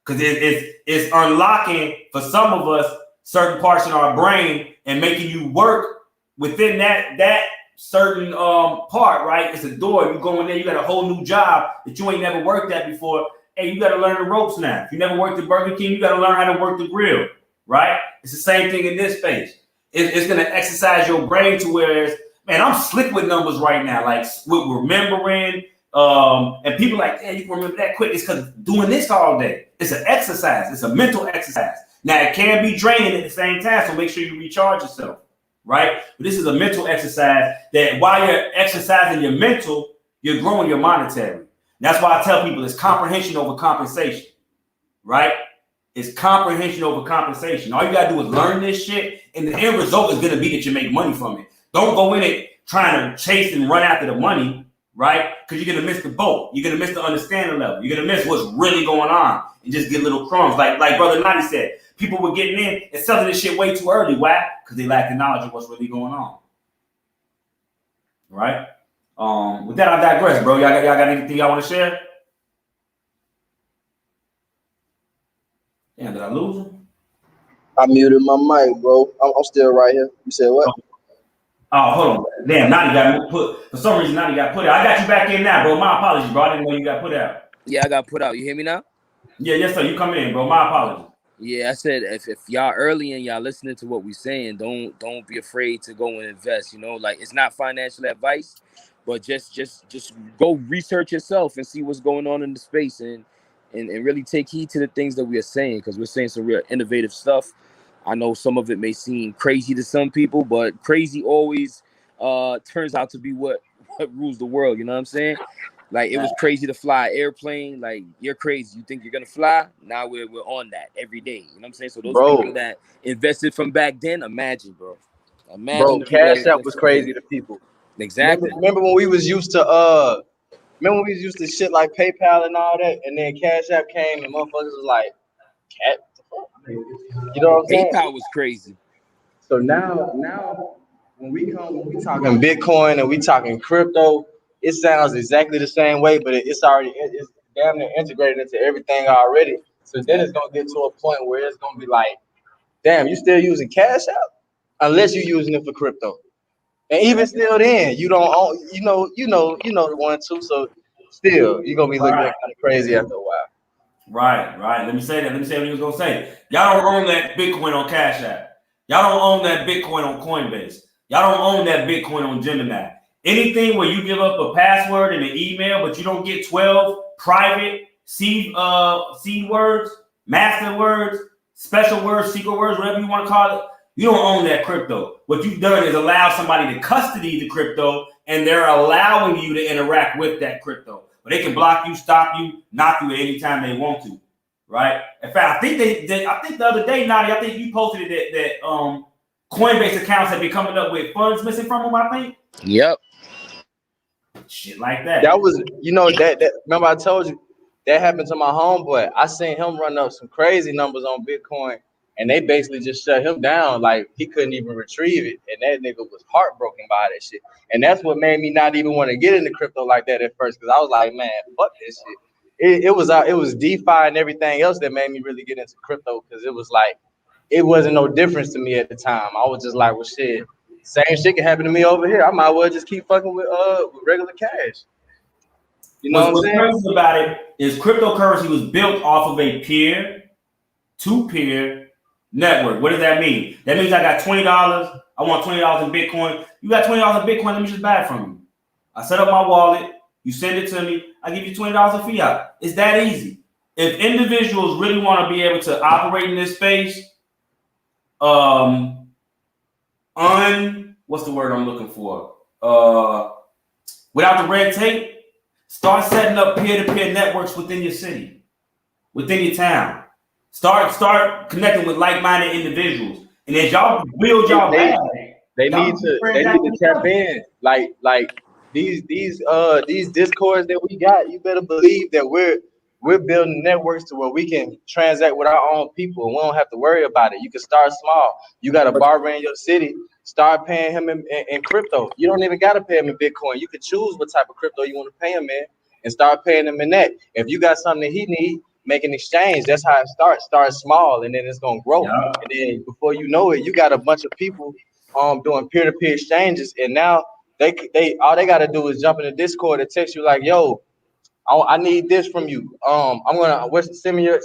Because it's unlocking for some of us certain parts in our brain and making you work within that certain part, right? It's a door. You go in there, you got a whole new job that you ain't never worked at before. Hey, you got to learn the ropes now. If you never worked at Burger King, you got to learn how to work the grill, right? It's the same thing in this space. It's going to exercise your brain to whereas, man, I'm slick with numbers right now, like with remembering. And people like, yeah, you can remember that quick. It's because doing this all day. It's an exercise. It's a mental exercise. Now, it can be draining at the same time, so make sure you recharge yourself, right? But this is a mental exercise that while you're exercising your mental, you're growing your monetary. That's why I tell people it's comprehension over compensation, right? It's comprehension over compensation. All you got to do is learn this shit, and the end result is going to be that you make money from it. Don't go in it trying to chase and run after the money, right? Because you're going to miss the boat. You're going to miss the understanding level. You're going to miss what's really going on and just get little crumbs. Like Brother Nadi said, people were getting in and selling this shit way too early. Why? Because they lack the knowledge of what's really going on. Right? With that, I digress, bro. Y'all got anything y'all want to share? Damn, did I lose him? I muted my mic, bro. I'm still right here. You said what? Oh, hold on. Damn, Nadi got put. For some reason, Nadi got put out. I got you back in now, bro. My apologies, bro. I didn't know you got put out. Yeah, I got put out. You hear me now? Yeah, yes, sir. You come in, bro. My apologies. Yeah, I said if y'all early and y'all listening to what we saying, don't be afraid to go and invest. You know, like it's not financial advice, but just go research yourself and see what's going on in the space and really take heed to the things that we are saying because we're saying some real innovative stuff. I know some of it may seem crazy to some people, but crazy always turns out to be what rules the world. You know what I'm saying? Like it was crazy to fly an airplane. Like you're crazy. You think you're gonna fly? Now we're on that every day. You know what I'm saying? So those people that invested from back then, imagine, bro. Imagine. Bro, Cash App was crazy to people. Exactly. Remember when we was used to shit like PayPal and all that, and then Cash App came and motherfuckers was like, "Cat," you know what I'm saying? PayPal was crazy. So now when we talking Bitcoin and we talking crypto, it sounds exactly the same way, but it's damn near integrated into everything already. So then it's gonna get to a point where it's gonna be like, damn, you still using Cash App? unless you're using it for crypto. And even still, then you don't own. The one too. So still, you're gonna be looking Right. at kind of crazy after a while. Right. Let me say that. Let me say what he was gonna say. Y'all don't own that Bitcoin on Cash App. Y'all don't own that Bitcoin on Coinbase. Y'all don't own that Bitcoin on Gemini. Anything where you give up a password and an email, but you don't get 12 private seed words, master words, special words, secret words, whatever you want to call it, you don't own that crypto. What you've done is allow somebody to custody the crypto, and they're allowing you to interact with that crypto. But they can block you, stop you, knock you at any time they want to, right? In fact, I think I think the other day, Nadi, I think you posted that Coinbase accounts have been coming up with funds missing from them. I think. Yep. Shit like that. That was, that. Remember I told you that happened to my homeboy. I seen him run up some crazy numbers on Bitcoin, and they basically just shut him down. Like he couldn't even retrieve it, and that nigga was heartbroken by that shit. And that's what made me not even want to get into crypto like that at first, because I was like, man, fuck this shit. It was DeFi and everything else that made me really get into crypto, because it was like it wasn't no difference to me at the time. I was just like, well, shit. Same shit can happen to me over here. I might as well just keep fucking with regular cash. You know what I'm saying? What's crazy about it is cryptocurrency was built off of a peer-to-peer network. What does that mean? That means I got $20. I want $20 in Bitcoin. You got $20 in Bitcoin. Let me just buy it from you. I set up my wallet. You send it to me. I give you $20 in fiat. It's that easy. If individuals really want to be able to operate in this space, what's the word I'm looking for? Without the red tape, start setting up peer-to-peer networks within your city, within your town. Start connecting with like-minded individuals, and as y'all build y'all bag, they need to tap in. Like these discords that we got. You better believe that we're building networks to where we can transact with our own people, and we don't have to worry about it. You can start small. You got a barber in your city. Start paying him in crypto. You don't even got to pay him in Bitcoin. You can choose what type of crypto you want to pay him in and start paying him in that. If you got something that he need, make an exchange. That's how it starts. Start small, and then it's going to grow. Yeah. And then before you know it, you got a bunch of people doing peer-to-peer exchanges. And now they all they got to do is jump in the Discord and text you like, yo, I need this from you. I'm gonna send me your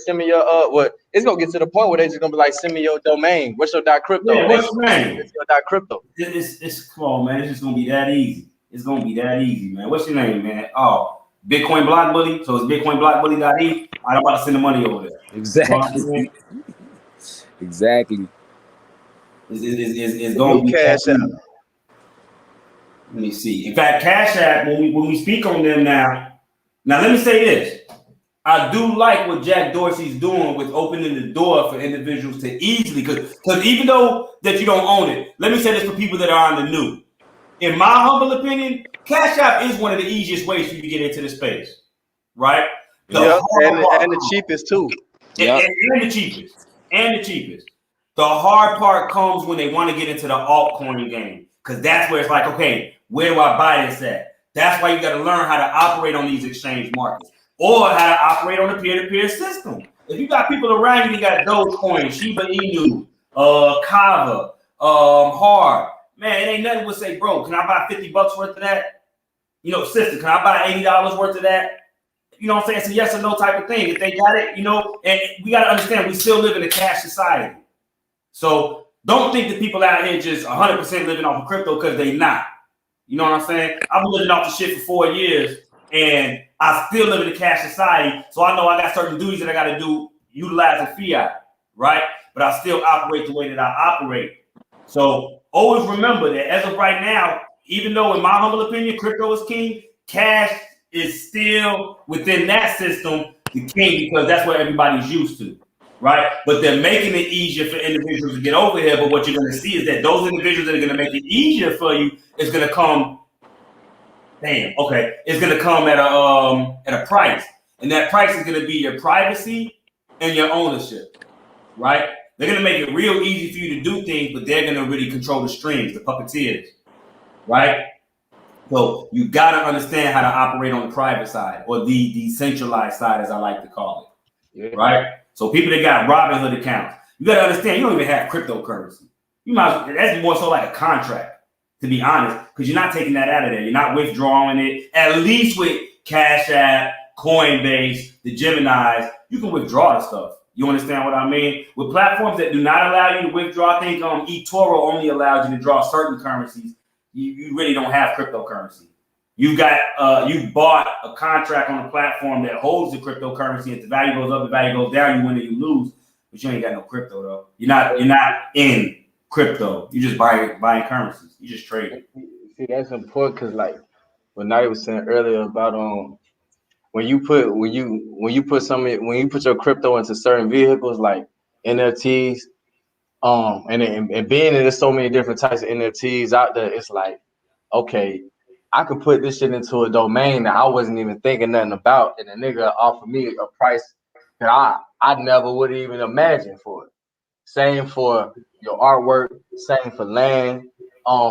what it's gonna get to the point where they just gonna be like, send me your domain. What's your .crypto? Yeah, what's your name? It's your .crypto. It's come on, man. It's just gonna be that easy. It's gonna be that easy, man. What's your name, man? Oh, Bitcoin Block Bully. So it's bitcoinblockbully.e. I'm about to send the money over there. Exactly. Exactly. It's gonna be Cash App. Let me see. In fact, Cash App, when we speak on them now, let me say this. I do like what Jack Dorsey's doing with opening the door for individuals to easily, because even though that you don't own it, let me say this for people that are on the new. In my humble opinion, Cash App is one of the easiest ways for you to get into the space, right? Yeah, and the cheapest too. And the cheapest. And the cheapest. The hard part comes when they want to get into the altcoin game, because that's where it's like, okay, where do I buy this at? That's why you got to learn how to operate on these exchange markets, or how to operate on the peer-to-peer system. If you got people around you, you got Dogecoin, Shiba Inu, Kava, Hard. Man, it ain't nothing to say, bro, can I buy $50 worth of that? Sister, can I buy $80 worth of that? You know what I'm saying? It's a yes or no type of thing. If they got it, and we got to understand, we still live in a cash society. So don't think that people out here just 100% living off of crypto, because they not. You know what I'm saying? I've been living off the shit for 4 years, and I still live in a cash society. So I know I got certain duties that I got to do utilizing fiat, right? But I still operate the way that I operate. So always remember that as of right now, even though in my humble opinion, crypto is king, cash is still within that system the king, because that's what everybody's used to, right? But they're making it easier for individuals to get over here. But what you're going to see is that those individuals that are going to make it easier for you is going to come. It's going to come at a price, and that price is going to be your privacy and your ownership, right? They're going to make it real easy for you to do things, but they're going to really control the strings, the puppeteers, right? So you got to understand how to operate on the private side, or the decentralized side, as I like to call it, right? So people that got Robinhood accounts, you got to understand, you don't even have cryptocurrency. You might. That's more so like a contract, to be honest, because you're not taking that out of there. You're not withdrawing it. At least with Cash App, Coinbase, the Geminis, you can withdraw the stuff. You understand what I mean? With platforms that do not allow you to withdraw, I think eToro only allows you to draw certain currencies. You really don't have cryptocurrency. You bought a contract on a platform that holds the cryptocurrency. If the value goes up, the value goes down. You win or you lose, but you ain't got no crypto though. You're not in crypto. You just buying currencies. You just trade. See, that's important because like what Nadi was saying earlier about when you put your crypto into certain vehicles like NFTs, and being that there's so many different types of NFTs out there, it's like, okay, I could put this shit into a domain that I wasn't even thinking nothing about, and a nigga offered me a price that I never would even imagine for it. Same for your artwork, same for land,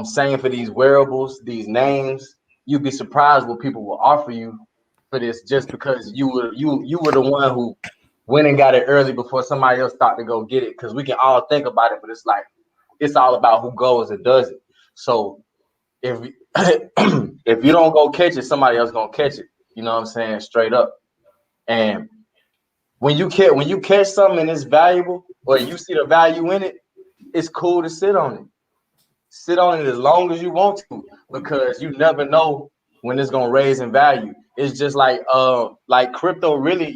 same for these wearables, these names. You'd be surprised what people will offer you for this just because you were the one who went and got it early before somebody else thought to go get it. Because we can all think about it, but it's like it's all about who goes and does it. So if if you don't go catch it, somebody else gonna catch it. You know what I'm saying? Straight up. And when you catch something and it's valuable, or you see the value in it, it's cool to sit on it. Sit on it as long as you want to, because you never know when it's gonna raise in value. It's just like crypto really,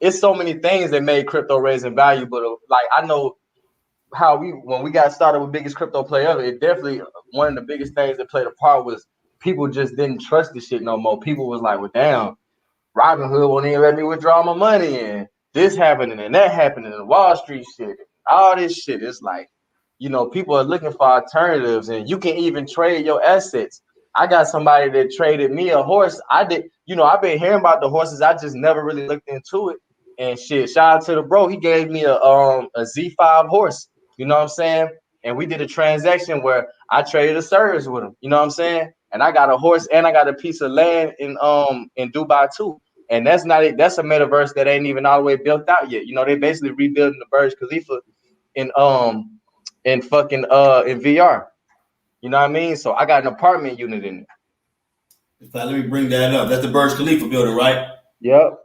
it's so many things that made crypto raise in value, but like I know how when we got started with biggest crypto play ever, it definitely one of the biggest things that played a part was people just didn't trust the shit no more. People was like, well, damn, Robinhood won't even let me withdraw my money, and this happening and that happening, and Wall Street shit, all this shit. It's like, people are looking for alternatives, and you can even trade your assets. I got somebody that traded me a horse. I've been hearing about the horses. I just never really looked into it. And shit, shout out to the bro. He gave me a Z5 horse. You know what I'm saying? And we did a transaction where I traded a service with him. You know what I'm saying? And I got a horse and I got a piece of land in Dubai too. And that's a metaverse that ain't even all the way built out yet. They basically rebuilding the Burj Khalifa in VR. You know what I mean? So I got an apartment unit in it. Let me bring that up. That's the Burj Khalifa building, right? Yep.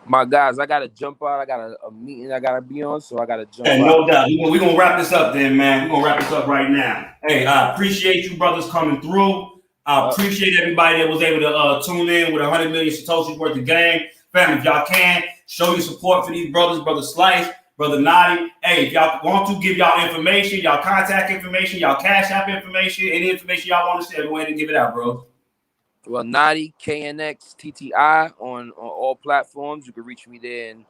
My guys, I gotta jump out. I got a meeting I gotta be on, so I gotta jump out. No doubt. We're gonna wrap this up then, man. We're gonna wrap this up right now. Hey, I appreciate you brothers coming through. I appreciate everybody that was able to tune in with 100 million Satoshis worth of game. Family, if y'all can, show your support for these brothers, Brother Slice, Brother Nadi. Hey, if y'all want to give y'all information, y'all contact information, y'all Cash App information, any information y'all want to share, go ahead and give it out, bro. Well, Nadi, KNXTTI on all platforms. You can reach me there, and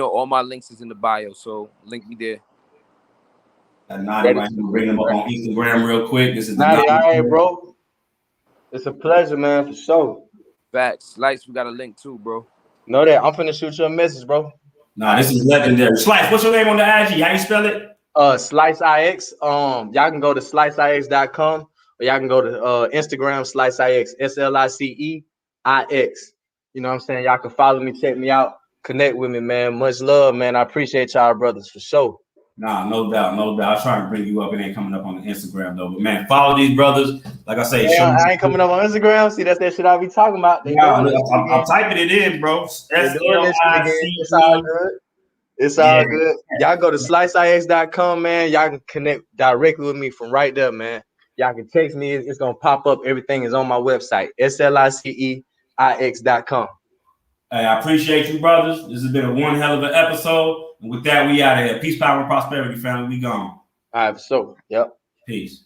all my links is in the bio, so link me there. Nadi, right here, bring them up on Instagram real quick. This is Nadi, all right, bro. It's a pleasure, man, for sure. Facts. Slice, we got a link too, bro. Know that. I'm finna shoot you a message, bro. Nah, this is legendary. Slice, what's your name on the IG? How you spell it? SliceIX. Y'all can go to sliceix.com, or y'all can go to Instagram, SliceIX, SLICEIX. You know what I'm saying? Y'all can follow me, check me out, connect with me, man. Much love, man. I appreciate y'all brothers for sure. Nah, no doubt. I was trying to bring you up. It ain't coming up on the Instagram though. But man, follow these brothers. Like I say, I ain't coming up on Instagram. See, that's that shit I be talking about. I'm typing it in, bro. It's all good. It's all good. Y'all go to sliceix.com, man. Y'all can connect directly with me from right there, man. Y'all can text me. It's gonna pop up. Everything is on my website, SLICEIX.com. Hey, I appreciate you, brothers. This has been one hell of an episode. And with that, we out of here. Peace, power, and prosperity, family. We gone. All right, so yep. Peace.